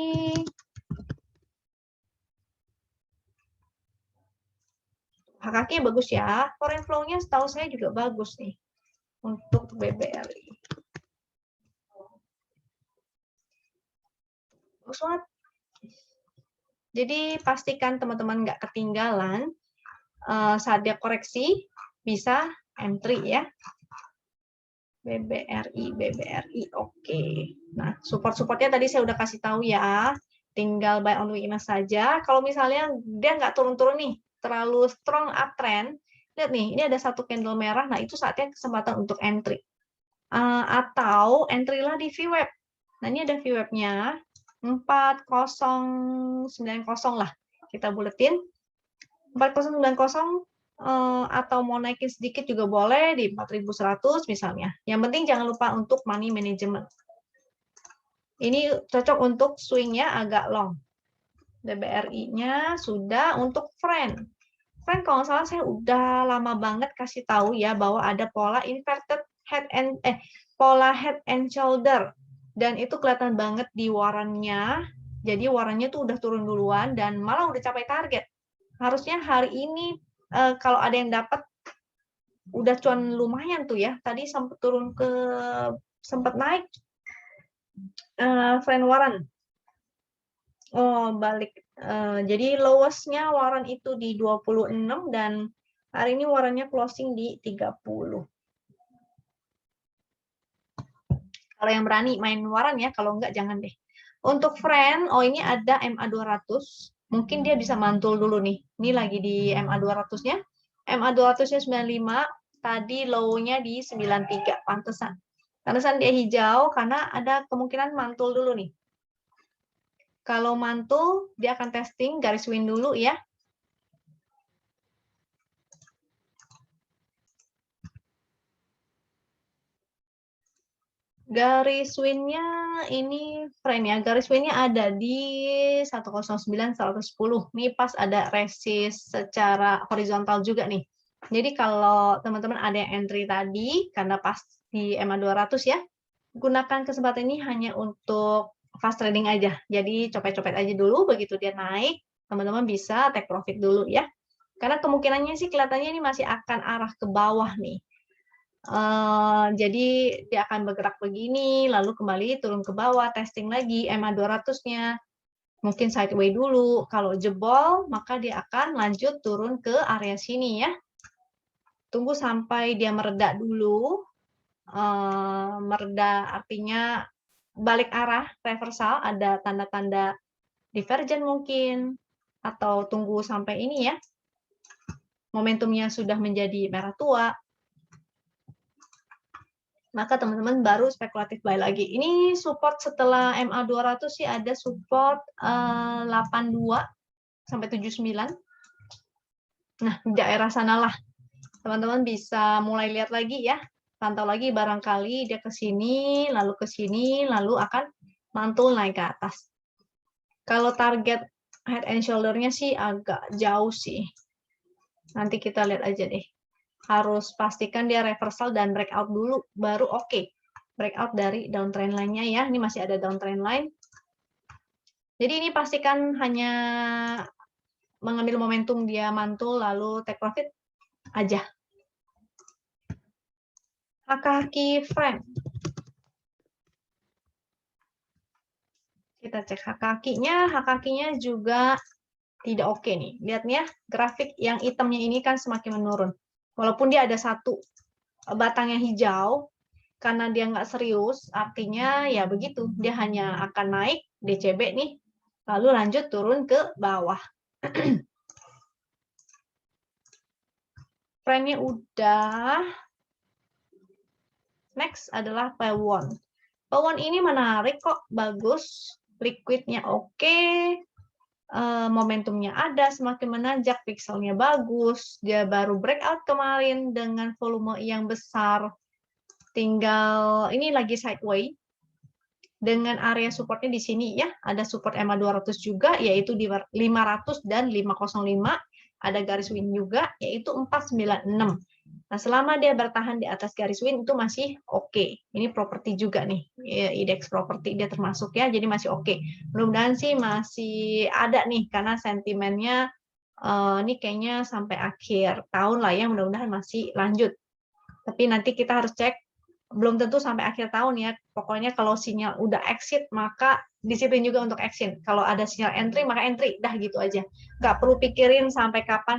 Hak-haknya bagus ya. Foreign flow-nya setahu saya juga bagus nih untuk BBRI. Bagus banget. Jadi pastikan teman-teman nggak ketinggalan saat dia koreksi, bisa entry ya. BBRI, oke. Nah, support-supportnya tadi saya udah kasih tahu ya. Tinggal buy on weakness saja. Kalau misalnya dia nggak turun-turun nih, terlalu strong uptrend, lihat nih, ini ada satu candle merah, nah itu saatnya kesempatan untuk entry. Atau entry lah di VWAP. Nah, ini ada VWAP-nya, 4090 lah. Kita buletin. 4090, atau mau naikin sedikit juga boleh di 4.100 misalnya. Yang penting jangan lupa untuk money management. Ini cocok untuk swingnya agak long. BBRI-nya sudah untuk friend. Friend kalau nggak salah saya udah lama banget kasih tahu ya bahwa ada pola inverted pola head and shoulder, dan itu kelihatan banget di warannya. Jadi warannya tuh udah turun duluan dan malah udah capai target. Harusnya hari ini kalau ada yang dapat udah cuan lumayan tuh ya. Tadi sempat turun sempat naik friend waran. Oh, balik. Jadi lowest-nya waran itu di 26 dan hari ini warannya closing di 30. Kalau yang berani main waran ya, kalau enggak jangan deh. Untuk friend, ini ada MA 200. Mungkin dia bisa mantul dulu nih. Ini lagi di MA 200-nya. MA 200-nya 95, tadi low-nya di 93, pantesan. Pantesan dia hijau karena ada kemungkinan mantul dulu nih. Kalau mantul, dia akan testing garis win dulu ya. Garis win-nya ini friend ya. Garis win-nya ada di 109, 110. Nih pas ada resist secara horizontal juga nih. Jadi kalau teman-teman ada yang entry tadi, karena pas di EMA 200 ya, gunakan kesempatan ini hanya untuk fast trading aja. Jadi copet-copet aja dulu, begitu dia naik, teman-teman bisa take profit dulu ya. Karena kemungkinannya sih kelihatannya ini masih akan arah ke bawah nih. Jadi dia akan bergerak begini, lalu kembali turun ke bawah, testing lagi EMA 200-nya. Mungkin sideways dulu. Kalau jebol, maka dia akan lanjut turun ke area sini ya. Tunggu sampai dia mereda dulu. Mereda artinya balik arah, reversal, ada tanda-tanda divergen mungkin. Atau tunggu sampai ini ya. Momentumnya sudah menjadi merah tua. Maka teman-teman baru spekulatif buy lagi. Ini support setelah MA 200 sih ada support 82 sampai 79. Nah, di daerah sanalah teman-teman bisa mulai lihat lagi ya. Pantau lagi barangkali dia ke sini, lalu ke sini, lalu akan mantul naik ke atas. Kalau target head and shoulder-nya sih agak jauh sih. Nanti kita lihat aja deh. Harus pastikan dia reversal dan breakout dulu, baru oke. Breakout dari downtrend line-nya ya. Ini masih ada downtrend line. Jadi ini pastikan hanya mengambil momentum dia mantul lalu take profit aja. Hakaki frame. Kita cek hakakinya juga tidak oke nih. Lihat nih ya, grafik yang hitamnya ini kan semakin menurun. Walaupun dia ada satu batang yang hijau, karena dia nggak serius, artinya ya begitu. Dia hanya akan naik DCB nih, lalu lanjut turun ke bawah. Frame-nya udah. Next adalah P1. P1 ini menarik kok, bagus. Liquidnya oke. Momentumnya ada, semakin menanjak, pixelnya bagus. Dia baru breakout kemarin dengan volume yang besar. Tinggal, ini lagi sideways. Dengan area supportnya di sini ya, ada support EMA 200 juga, yaitu di 500 dan 505. Ada garis win juga, yaitu 496. Nah, selama dia bertahan di atas garis win itu masih oke. Ini properti juga nih, indeks properti dia termasuk ya, jadi masih oke. Mudah-mudahan sih masih ada nih, karena sentimennya ini kayaknya sampai akhir tahun lah ya, mudah-mudahan masih lanjut. Tapi nanti kita harus cek, belum tentu sampai akhir tahun ya. Pokoknya kalau sinyal udah exit, maka disiplin juga untuk exit. Kalau ada sinyal entry, maka entry. Dah gitu aja. Nggak perlu pikirin sampai kapan,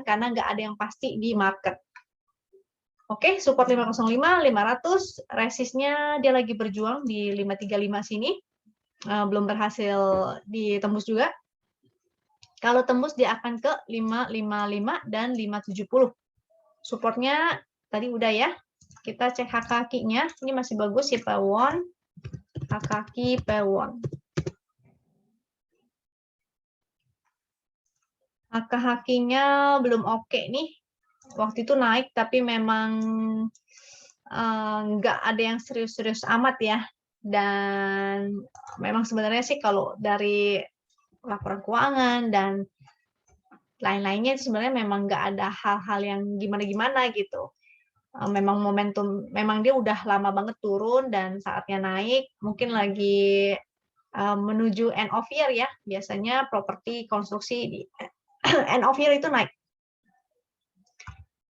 karena nggak ada yang pasti di market. Oke, support 505, 500, resistnya dia lagi berjuang di 535 sini. Belum berhasil ditembus juga. Kalau tembus dia akan ke 555 dan 570. Supportnya tadi udah ya. Kita cek hakakinya, ini masih bagus si P1. Hakaki P1. Hakakinya belum oke nih. Waktu itu naik tapi memang nggak ada yang serius-serius amat ya. Dan memang sebenarnya sih kalau dari laporan keuangan dan lain-lainnya itu sebenarnya memang nggak ada hal-hal yang gimana-gimana gitu. Memang momentum, memang dia udah lama banget turun dan saatnya naik, mungkin lagi menuju end of year ya. Biasanya properti konstruksi di end of year itu naik.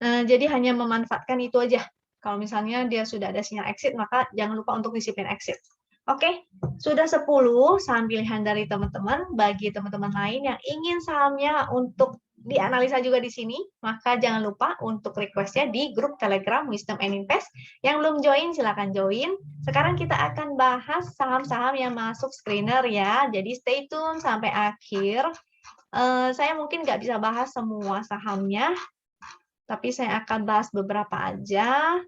Jadi hanya memanfaatkan itu aja. Kalau misalnya dia sudah ada sinyal exit, maka jangan lupa untuk disiplin exit. Oke, sudah 10 saham pilihan dari teman-teman. Bagi teman-teman lain yang ingin sahamnya untuk dianalisa juga di sini, maka jangan lupa untuk request-nya di grup Telegram Wisdom and Invest. Yang belum join, silakan join. Sekarang kita akan bahas saham-saham yang masuk screener ya. Jadi stay tune sampai akhir. Saya mungkin nggak bisa bahas semua sahamnya, tapi saya akan bahas beberapa aja.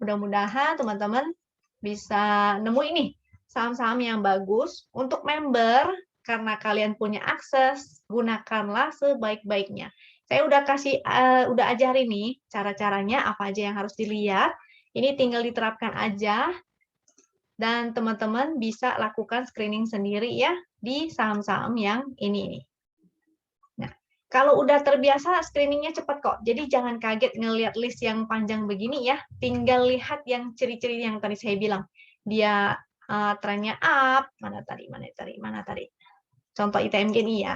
Mudah-mudahan teman-teman bisa nemu ini saham-saham yang bagus. Untuk member, karena kalian punya akses, gunakanlah sebaik-baiknya. Saya udah ajarin nih cara-caranya apa aja yang harus dilihat. Ini tinggal diterapkan aja dan teman-teman bisa lakukan screening sendiri ya di saham-saham yang ini nih. Nah, kalau udah terbiasa screeningnya cepat kok. Jadi jangan kaget ngelihat list yang panjang begini ya. Tinggal lihat yang ciri-ciri yang tadi saya bilang. Dia trennya up, mana tadi. Contoh ITMG nih ya.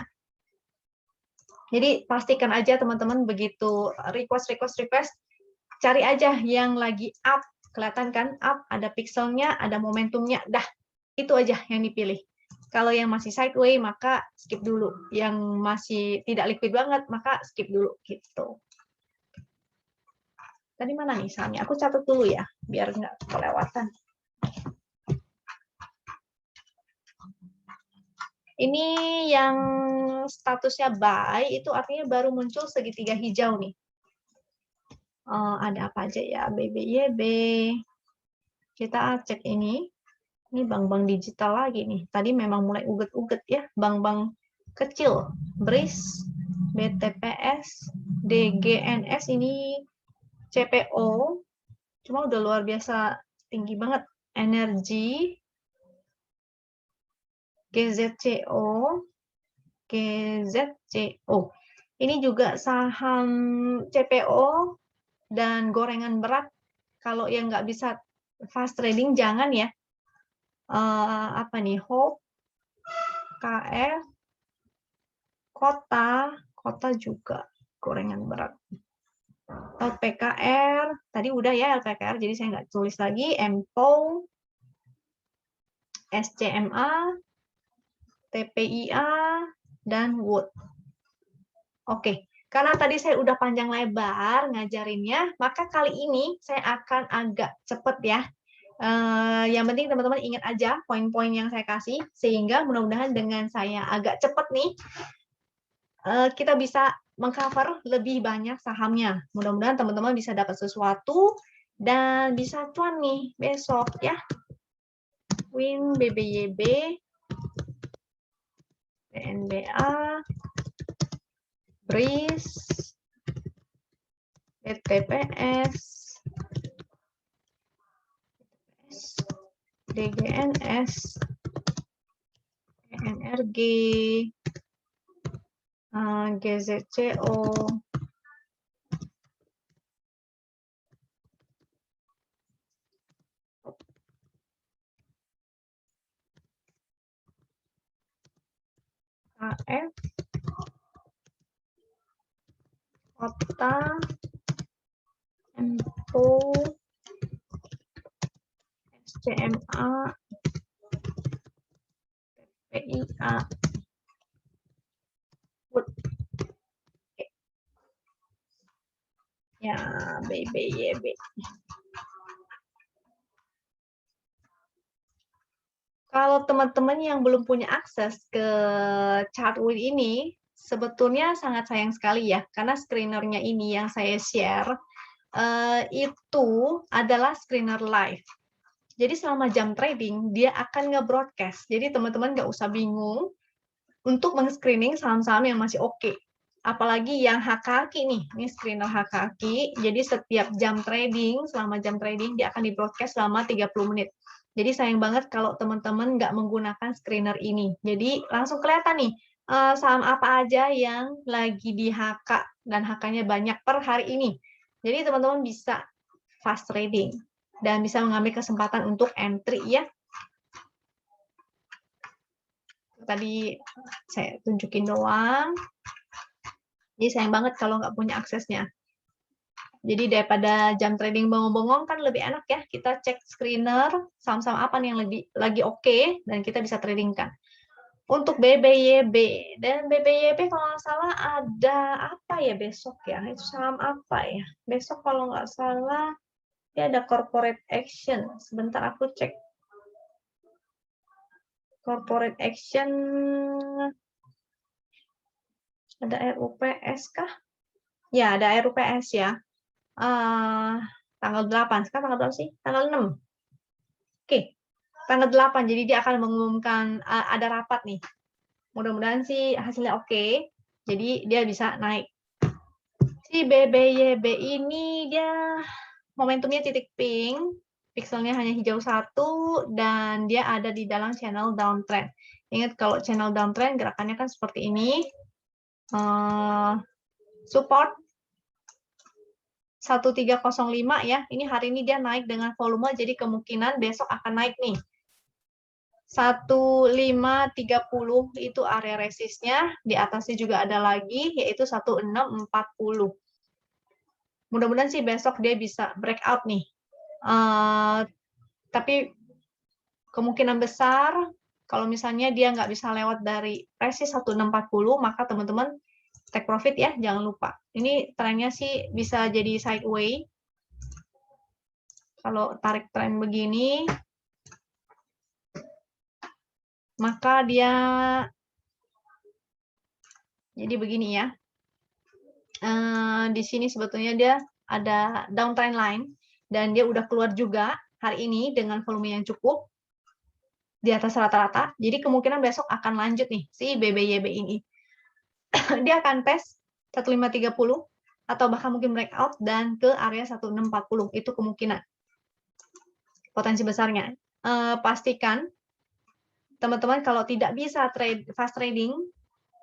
Jadi pastikan aja teman-teman begitu request, cari aja yang lagi up, kelihatan kan up, ada pixelnya, ada momentumnya, dah itu aja yang dipilih. Kalau yang masih sideways maka skip dulu, yang masih tidak liquid banget maka skip dulu gitu. Tadi mana nih sahamnya? Aku catat dulu ya, biar nggak kelewatan. Ini yang statusnya buy, itu artinya baru muncul segitiga hijau nih. Ada apa aja ya? BBYB. Kita cek ini. Ini bank-bank digital lagi nih. Tadi memang mulai uget-uget ya. Bank-bank kecil. BRIS, BTPS, DGNS ini CPO. Cuma udah luar biasa tinggi banget. Energi, GZCO, ini juga saham CPO dan gorengan berat. Kalau yang nggak bisa fast trading jangan ya. Apa nih? Hope, KF, Kota juga gorengan berat. LPKR, tadi udah ya LPKR, jadi saya nggak tulis lagi. MPO, SCMA, TPIA, dan Wood. Oke, karena tadi saya udah panjang lebar ngajarinnya, maka kali ini saya akan agak cepet ya. Yang penting teman-teman ingat aja poin-poin yang saya kasih, sehingga mudah-mudahan dengan saya agak cepet nih, kita bisa mengcover lebih banyak sahamnya. Mudah-mudahan teman-teman bisa dapat sesuatu dan bisa cuan nih besok ya. Win, BBYB, PNBA, BRIS, BTPS, DGNS, ENRG, GZCO, KF, Kota, MPO, SCMA, PIA, Wood. Ya, BBYB. Kalau teman-teman yang belum punya akses ke Chartwheel ini, sebetulnya sangat sayang sekali ya, karena screener-nya ini yang saya share, itu adalah screener live. Jadi selama jam trading, dia akan nge-broadcast. Jadi teman-teman nggak usah bingung untuk men-screening saham-saham yang masih oke. Apalagi yang HKAKI nih, ini screener HKAKI, jadi setiap jam trading, selama jam trading, dia akan di-broadcast selama 30 menit. Jadi sayang banget kalau teman-teman nggak menggunakan screener ini. Jadi langsung kelihatan nih, saham apa aja yang lagi di HK, dan HK-nya banyak per hari ini. Jadi teman-teman bisa fast trading, dan bisa mengambil kesempatan untuk entry ya. Tadi saya tunjukin doang. Jadi sayang banget kalau nggak punya aksesnya. Jadi daripada jam trading bengong-bengong kan lebih enak ya, kita cek screener, saham-saham apa nih yang lagi oke, dan kita bisa tradingkan. Untuk BBYB, dan BBYB kalau nggak salah ada apa ya besok ya, itu saham apa ya? Besok kalau nggak salah, ya ada corporate action, sebentar aku cek. Corporate action, ada RUPS kah? Ya, ada RUPS ya. Tanggal 8, sekarang tanggal berapa sih? Tanggal 6. Oke, tanggal 8, jadi dia akan mengumumkan ada rapat nih. Mudah-mudahan sih hasilnya oke, jadi dia bisa naik. Si BBYB ini dia momentumnya titik pink, pixelnya hanya hijau 1, dan dia ada di dalam channel downtrend. Ingat kalau channel downtrend gerakannya kan seperti ini. Support 1305 ya. Ini hari ini dia naik dengan volume, jadi kemungkinan besok akan naik nih. 1530 itu area resistnya, di atasnya juga ada lagi, yaitu 1640. Mudah-mudahan sih besok dia bisa breakout nih. Tapi kemungkinan besar, kalau misalnya dia nggak bisa lewat dari resist 1640, maka teman-teman take profit ya, jangan lupa. Ini trennya sih bisa jadi sideways. Kalau tarik tren begini, maka dia jadi begini ya. Di sini sebetulnya dia ada downtrend line, dan dia udah keluar juga hari ini dengan volume yang cukup di atas rata-rata. Jadi kemungkinan besok akan lanjut nih si BBYB ini. Dia akan tes 1530 atau bahkan mungkin breakout dan ke area 1640. Itu kemungkinan. Potensi besarnya. Pastikan teman-teman kalau tidak bisa fast trading,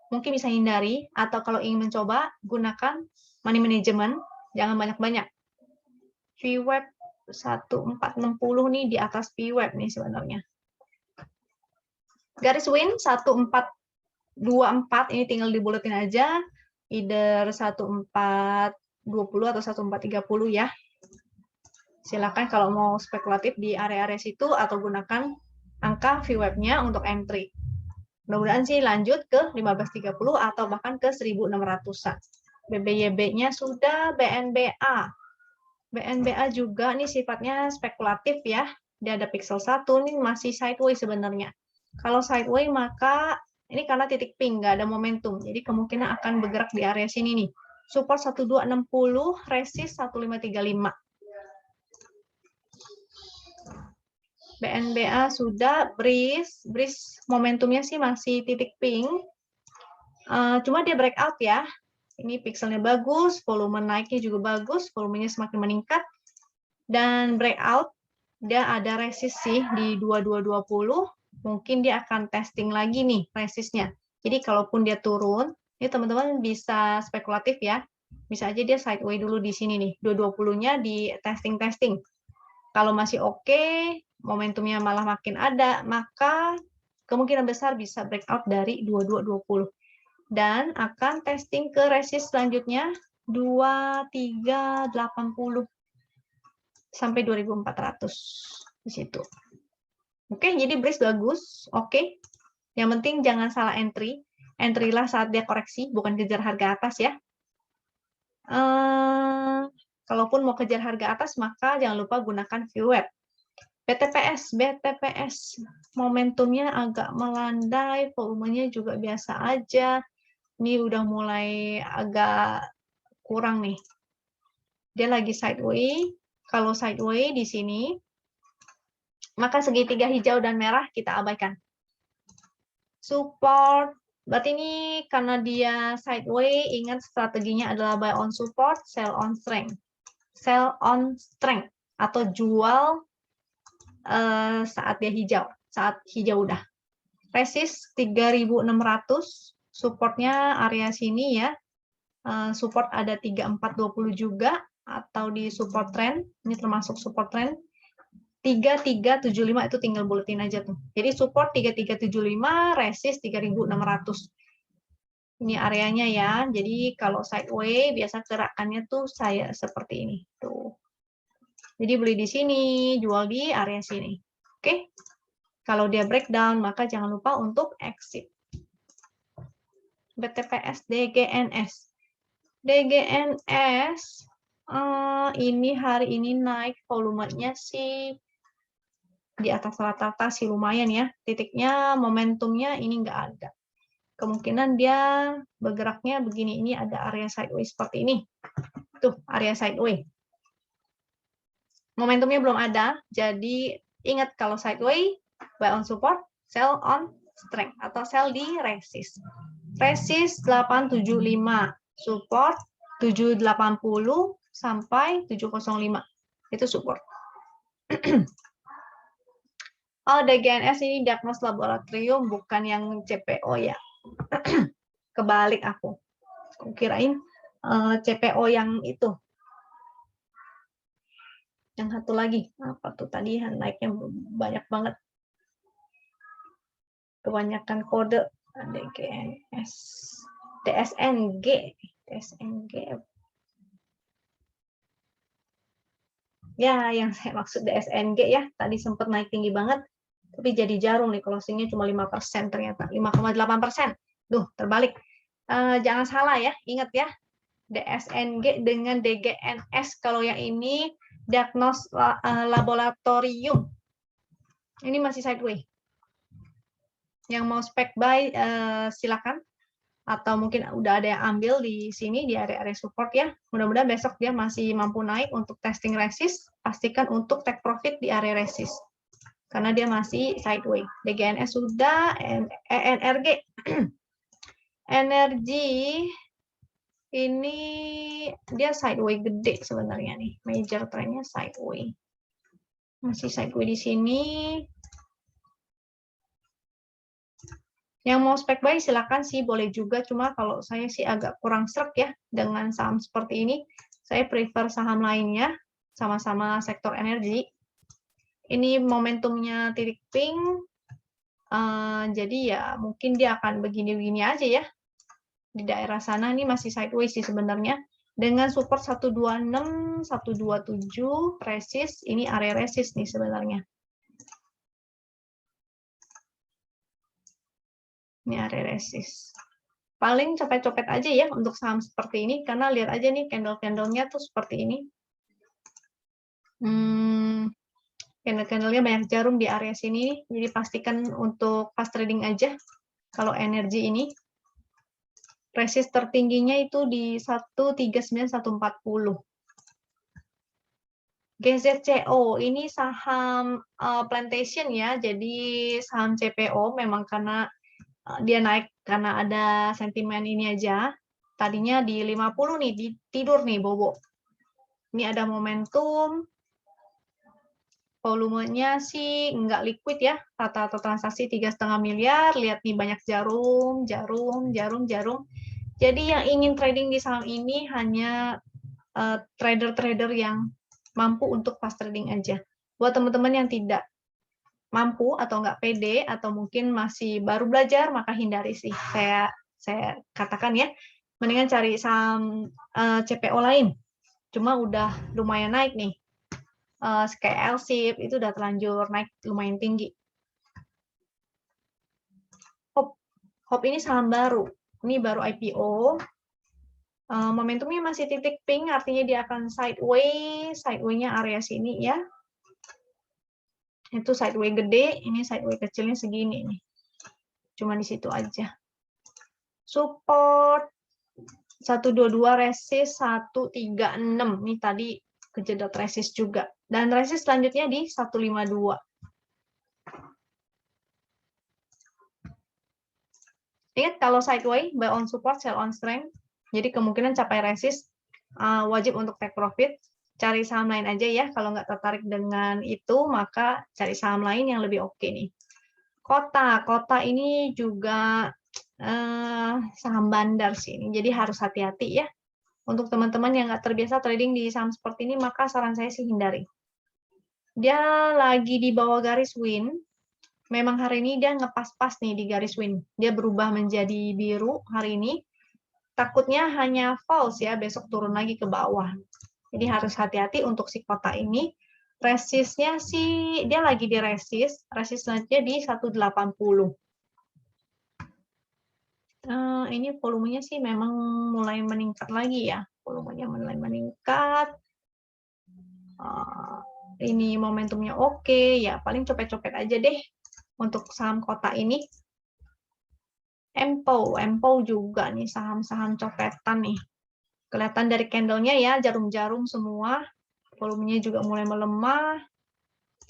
mungkin bisa hindari, atau kalau ingin mencoba, gunakan money management, jangan banyak-banyak. VWAP 1460 nih di atas VWAP nih sebenarnya. Garis win 1424, ini tinggal dibuletin aja, either 1420 atau 1430 ya. Silakan kalau mau spekulatif di area-area situ atau gunakan angka VWAP-nya untuk entry. Mudah-mudahan sih lanjut ke 1530 atau bahkan ke 1600-an. BBYB-nya sudah, BNBA. BNBA juga nih sifatnya spekulatif ya. Dia ada pixel 1, ini masih sideways sebenarnya. Kalau sideways maka ini karena titik pink, nggak ada momentum. Jadi kemungkinan akan bergerak di area sini nih. Support 1260, resist 1535. BNBA sudah, BRIS momentumnya sih masih titik pink. Cuma dia breakout ya. Ini pixelnya bagus, volume naiknya juga bagus, volumenya semakin meningkat. Dan breakout, dia ada resist sih di 2220. Mungkin dia akan testing lagi nih resistnya. Jadi kalaupun dia turun, ini teman-teman bisa spekulatif ya. Bisa aja dia sideways dulu di sini nih. 220-nya di testing-testing. Kalau masih oke, momentumnya malah makin ada, maka kemungkinan besar bisa breakout dari 2220. Dan akan testing ke resist selanjutnya 2380 sampai 2400 di situ. Oke, jadi BRIS bagus. Oke. Yang penting jangan salah entry. Entry lah saat dia koreksi, bukan kejar harga atas ya. Kalaupun mau kejar harga atas, maka jangan lupa gunakan VWAP. BTPS momentumnya agak melandai, volumenya juga biasa aja. Ini udah mulai agak kurang nih. Dia lagi sideways. Kalau sideways di sini, maka segitiga hijau dan merah kita abaikan. Support, berarti ini karena dia sideways, ingat strateginya adalah buy on support, sell on strength. Sell on strength, atau jual saat dia hijau, saat hijau udah. Resist 3600, supportnya area sini ya. Support ada 3420 juga, atau di support trend, ini termasuk support trend. 3375 itu tinggal buletin aja tuh. Jadi support 3375, resist 3600. Ini areanya ya. Jadi kalau sideways biasa gerakannya tuh saya seperti ini tuh. Jadi beli di sini, jual di area sini. Oke. Kalau dia breakdown, maka jangan lupa untuk exit. BTPS, DGNS. DGNS ini hari ini naik volumenya sih di atas rata-rata sih lumayan ya. Titiknya, momentumnya ini nggak ada. Kemungkinan dia bergeraknya begini. Ini ada area sideways seperti ini. Tuh, area sideways. Momentumnya belum ada, jadi ingat kalau sideways, buy on support, sell on strength atau sell di resist. Resist 875, support 780 sampai 705. Itu support. Oh, DGNS ini diagnos laboratorium, bukan yang CPO ya. Kebalik aku. Kirain CPO yang itu. Yang satu lagi, apa tuh tadi naiknya banyak banget. Kebanyakan kode DGNS. DSNG. Ya, yang saya maksud DSNG ya, tadi sempat naik tinggi banget, tapi jadi jarum nih, closingnya cuma 5% ternyata, 5,8%. Duh, terbalik. Jangan salah ya, ingat ya, DSNG dengan DGNS, kalau yang ini diagnos laboratorium. Ini masih sideways. Yang mau spec buy silakan, atau mungkin udah ada yang ambil di sini di area-area support ya. Mudah-mudahan besok dia masih mampu naik untuk testing resist. Pastikan untuk take profit di area resist karena dia masih sideways. DGNS sudah, NRG. Energi ini dia sideways gede sebenarnya nih. Major trendnya sideways. Masih sideways di sini. Yang mau spek buy silakan sih, boleh juga. Cuma kalau saya sih agak kurang srek ya dengan saham seperti ini. Saya prefer saham lainnya, sama-sama sektor energi. Ini momentumnya titik pink, jadi ya mungkin dia akan begini-begini aja ya. Di daerah sana ini masih sideways sih sebenarnya. Dengan support 126, 127, resist, ini area resist nih sebenarnya. Ini area resist. Paling copet-copet aja ya untuk saham seperti ini, karena lihat aja nih candle-candlenya tuh seperti ini. Candle-candlenya banyak jarum di area sini, jadi pastikan untuk fast trading aja. Kalau energi ini, resist tertingginya itu di 139.140. GZCO ini saham plantation ya, jadi saham CPO memang karena dia naik karena ada sentimen ini aja. Tadinya di 50 nih, tidur nih Bobo. Ini ada momentum. Volumenya sih nggak liquid ya. Rata-rata transaksi 3,5 miliar. Lihat nih banyak jarum. Jadi yang ingin trading di saham ini hanya trader-trader yang mampu untuk fast trading aja. Buat teman-teman yang tidak mampu atau nggak pede atau mungkin masih baru belajar, maka hindari sih. Saya katakan ya, mendingan cari saham CPO lain. Cuma udah lumayan naik nih. Kayak LSIP itu udah terlanjur naik lumayan tinggi. Hope ini saham baru. Ini baru IPO. Momentumnya masih titik pink, artinya dia akan sideways. Sideways-nya area sini ya. Itu sideways gede, ini sideways kecilnya segini nih. Cuma di situ aja. Support 122, resist 136. Ini tadi kejedot resist juga. Dan resist selanjutnya di 152. Ingat kalau sideways, buy on support, sell on strength. Jadi kemungkinan capai resist, wajib untuk take profit. Cari saham lain aja ya. Kalau nggak tertarik dengan itu, maka cari saham lain yang lebih oke nih. Kota ini juga saham bandar sih ini. Jadi harus hati-hati ya. Untuk teman-teman yang nggak terbiasa trading di saham seperti ini, maka saran saya sih hindari. Dia lagi di bawah garis win. Memang hari ini dia ngepas-pas nih di garis win. Dia berubah menjadi biru hari ini. Takutnya hanya false ya, besok turun lagi ke bawah. Jadi harus hati-hati untuk si kota ini. Resistnya sih, dia lagi di resist selanjutnya di 180. Ini volumenya sih memang mulai meningkat lagi ya. Volumenya mulai meningkat. Ini momentumnya oke. Ya paling copet-copet aja deh untuk saham kota ini. Empo juga nih saham-saham copetan nih. Kelihatan dari candlenya ya, jarum-jarum semua. Volumenya juga mulai melemah.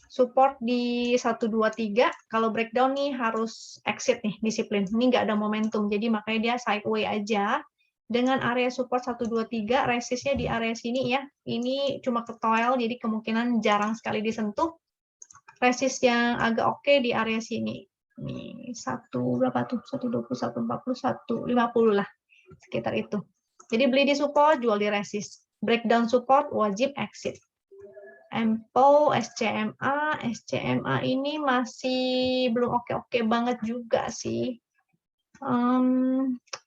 Support di 123, kalau breakdown nih harus exit nih, disiplin. Ini nggak ada momentum, jadi makanya dia sideways aja. Dengan area support 123, resistnya di area sini ya. Ini cuma ketoel, jadi kemungkinan jarang sekali disentuh. Resist yang agak oke di area sini. Nih, berapa tuh? 120, 140, 150 lah. Sekitar itu. Jadi beli di support, jual di resist. Breakdown support, wajib exit. Empo, SCMA ini masih belum oke-oke banget juga sih.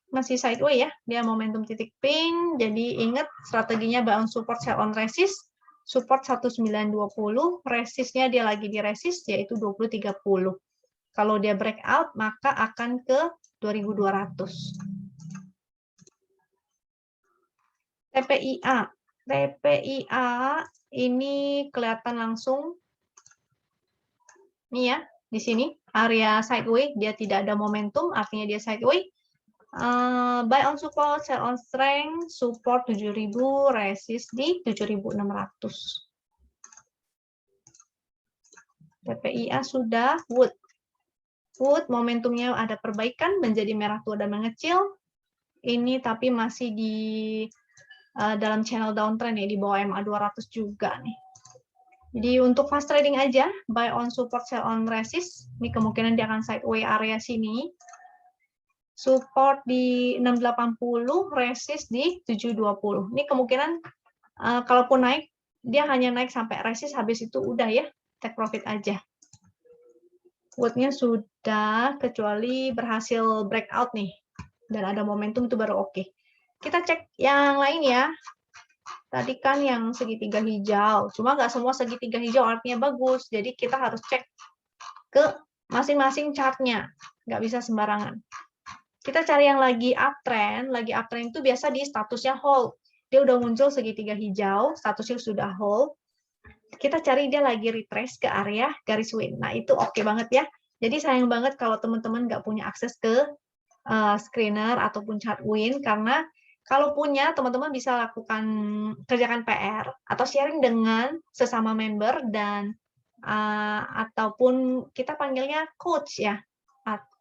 Masih sideways ya, dia momentum titik pink. Jadi ingat strateginya buy on support, sell on resist. Support 1920, resistnya dia lagi di resist yaitu 2030. Kalau dia breakout maka akan ke 2200. TPIA. TPIA ini kelihatan langsung nih ya, di sini area sideways, dia tidak ada momentum, artinya dia sideways. Buy on support, sell on strength, support 7.000, resist di 7.600. TPIA sudah. Wood momentumnya ada perbaikan, menjadi merah tua dan mengecil. Ini tapi masih di dalam channel downtrend ya, di bawah MA 200 juga nih. Jadi untuk fast trading aja, buy on support, sell on resist. Ini kemungkinan dia akan sideways area sini. Support di 680, resist di 720. Ini kemungkinan kalaupun naik, dia hanya naik sampai resist, habis itu udah ya, take profit aja. Woodnya sudah, kecuali berhasil breakout nih, dan ada momentum itu baru oke. Kita cek yang lain ya. Tadi kan yang segitiga hijau, cuma nggak semua segitiga hijau artinya bagus. Jadi kita harus cek ke masing-masing chartnya, nggak bisa sembarangan. Kita cari yang lagi uptrend itu biasa di statusnya hold. Dia udah muncul segitiga hijau, statusnya sudah hold. Kita cari dia lagi retrace ke area garis win. Nah itu oke banget ya. Jadi sayang banget kalau teman-teman nggak punya akses ke screener ataupun chart win, karena kalau punya, teman-teman bisa kerjakan PR atau sharing dengan sesama member dan ataupun kita panggilnya coach ya,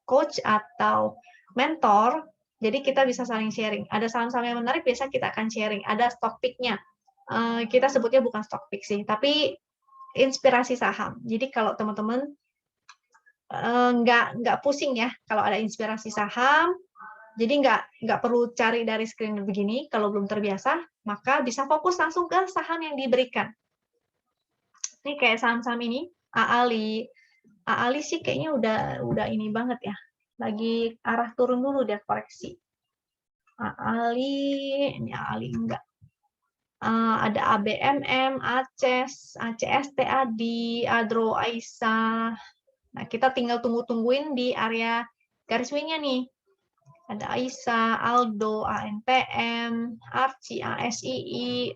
coach atau mentor. Jadi kita bisa saling sharing. Ada saham-saham yang menarik, biasa kita akan sharing. Ada stock pick-nya. Kita sebutnya bukan stock pick sih, tapi inspirasi saham. Jadi kalau teman-teman nggak pusing ya kalau ada inspirasi saham, jadi nggak perlu cari dari screener begini. Kalau belum terbiasa, maka bisa fokus langsung ke saham yang diberikan. Ini kayak saham-saham ini, AALI. AALI sih kayaknya udah ini banget ya. Lagi arah turun dulu dia koreksi. AALI, ini AALI enggak. Ada ABMM, ACES, ACSTAD, Adro, Aisyah. Nah, kita tinggal tungguin di area garis win-nya nih. Ada Aisyah, Aldo, ANTM, Arci, ASII,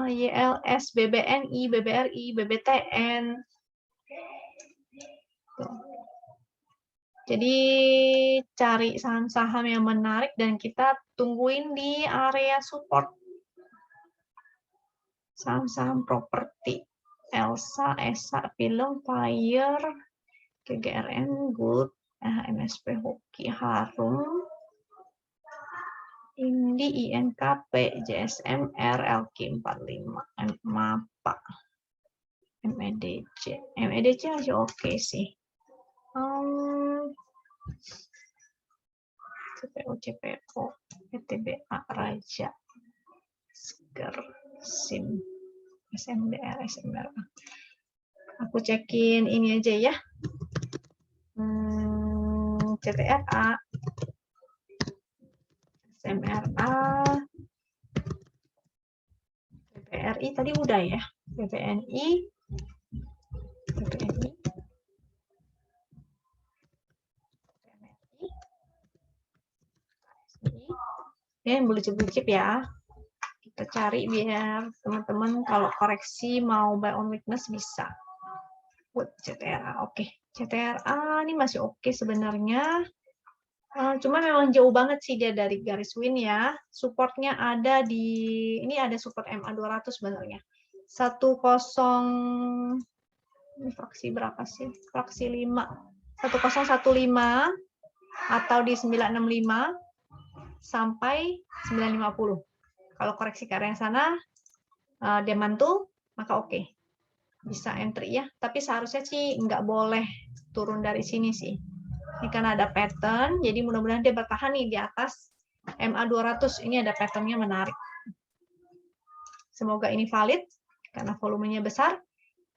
YLS, BBNI, BBRI, BBTN. Jadi cari saham-saham yang menarik dan kita tungguin di area support. Saham-saham properti. Elsa, ESA, Film, Fire, GGRN, Good, MSP, Hoki, Harum, Indi, INKP, JSMR, LQ45, MAPA, MEDC. MEDC masih oke sih. CPO, PTBA, Raja, Seger, SIM, SMDR, SMR. Aku cekin ini aja ya. CTRA, SMRA, BBRI tadi udah ya. BBNI, yang bulicip-bulicip ya. Kita cari biar teman-teman kalau koreksi mau buy on weakness bisa. Buat CTRA, oke. CTRA ini masih oke sebenarnya. Cuma memang jauh banget sih dia dari garis win ya. Supportnya ada di, ini ada support MA 200 sebenarnya. ini fraksi berapa sih? Fraksi 5. 1015 atau di 965 sampai 950. Kalau koreksi ke arah yang sana dia mantul, maka oke. Bisa entry ya. Tapi seharusnya sih nggak boleh turun dari sini sih. Ini karena ada pattern, jadi mudah-mudahan dia bertahan nih di atas MA 200. Ini ada patternnya menarik. Semoga ini valid karena volumenya besar.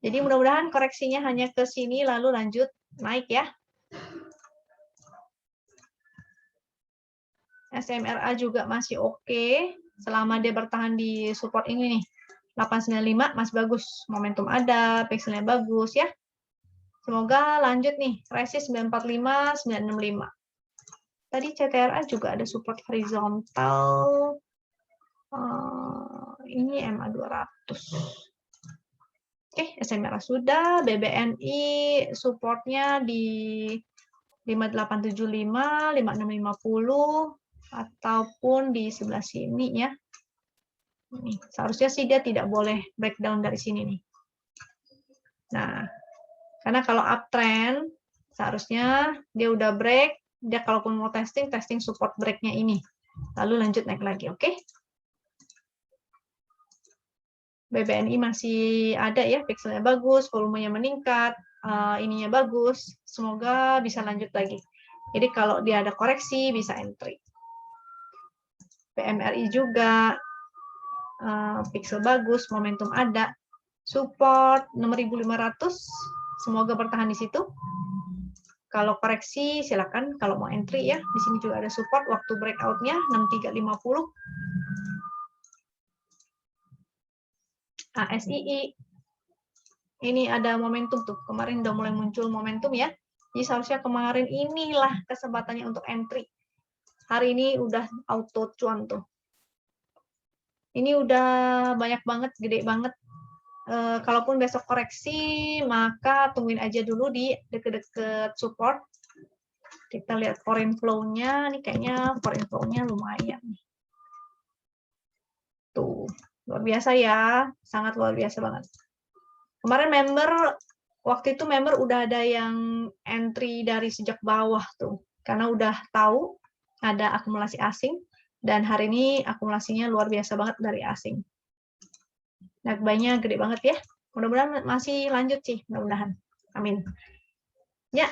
Jadi mudah-mudahan koreksinya hanya ke sini lalu lanjut naik ya. SMRA juga masih oke selama dia bertahan di support ini nih. 895 masih bagus, momentum ada, pixelnya bagus ya. Semoga lanjut nih, resist 945, 965. Tadi CTRA juga ada support horizontal. Ini MA 200. Oke, SMRA sudah, BBNI supportnya di 5875, 5650, ataupun di sebelah sini ya. Nih, seharusnya sih dia tidak boleh breakdown dari sini nih. Nah, karena kalau uptrend, seharusnya dia udah break, dia kalaupun mau testing support breaknya ini. Lalu lanjut naik lagi, oke? BBNI masih ada ya, pixelnya bagus, volumenya meningkat, ininya bagus. Semoga bisa lanjut lagi. Jadi kalau dia ada koreksi, bisa entry. PMRI juga, pixel bagus, momentum ada, support 6.500, semoga bertahan di situ. Kalau koreksi silakan, kalau mau entry ya, di sini juga ada support waktu breakout-nya 6350. ASII, ini ada momentum tuh, kemarin udah mulai muncul momentum ya, jadi seharusnya kemarin inilah kesempatannya untuk entry. Hari ini udah auto cuan tuh. Ini udah banyak banget, gede banget. Kalaupun besok koreksi, maka tungguin aja dulu di deket-deket support. Kita lihat foreign flow-nya, nih kayaknya foreign flow-nya lumayan. Tuh, luar biasa ya, sangat luar biasa banget. Kemarin waktu itu member udah ada yang entry dari sejak bawah tuh, karena udah tahu ada akumulasi asing, dan hari ini akumulasinya luar biasa banget dari asing. Nakbainya gede banget ya. Mudah-mudahan masih lanjut sih, mudah-mudahan. Amin. Ya,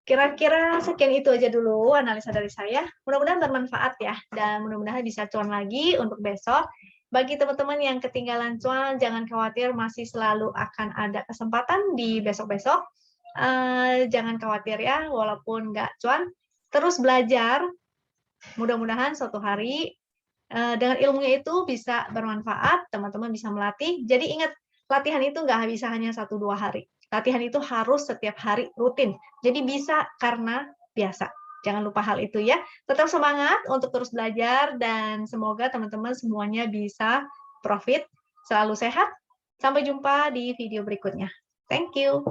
kira-kira sekian itu aja dulu analisa dari saya. Mudah-mudahan bermanfaat ya, dan mudah-mudahan bisa cuan lagi untuk besok. Bagi teman-teman yang ketinggalan cuan, jangan khawatir, masih selalu akan ada kesempatan di besok-besok. Jangan khawatir ya, walaupun nggak cuan, terus belajar. Mudah-mudahan suatu hari dengan ilmunya itu bisa bermanfaat, teman-teman bisa melatih. Jadi ingat, latihan itu nggak bisa hanya 1-2 hari. Latihan itu harus setiap hari rutin. Jadi bisa karena biasa. Jangan lupa hal itu ya. Tetap semangat untuk terus belajar dan semoga teman-teman semuanya bisa profit, selalu sehat. Sampai jumpa di video berikutnya. Thank you.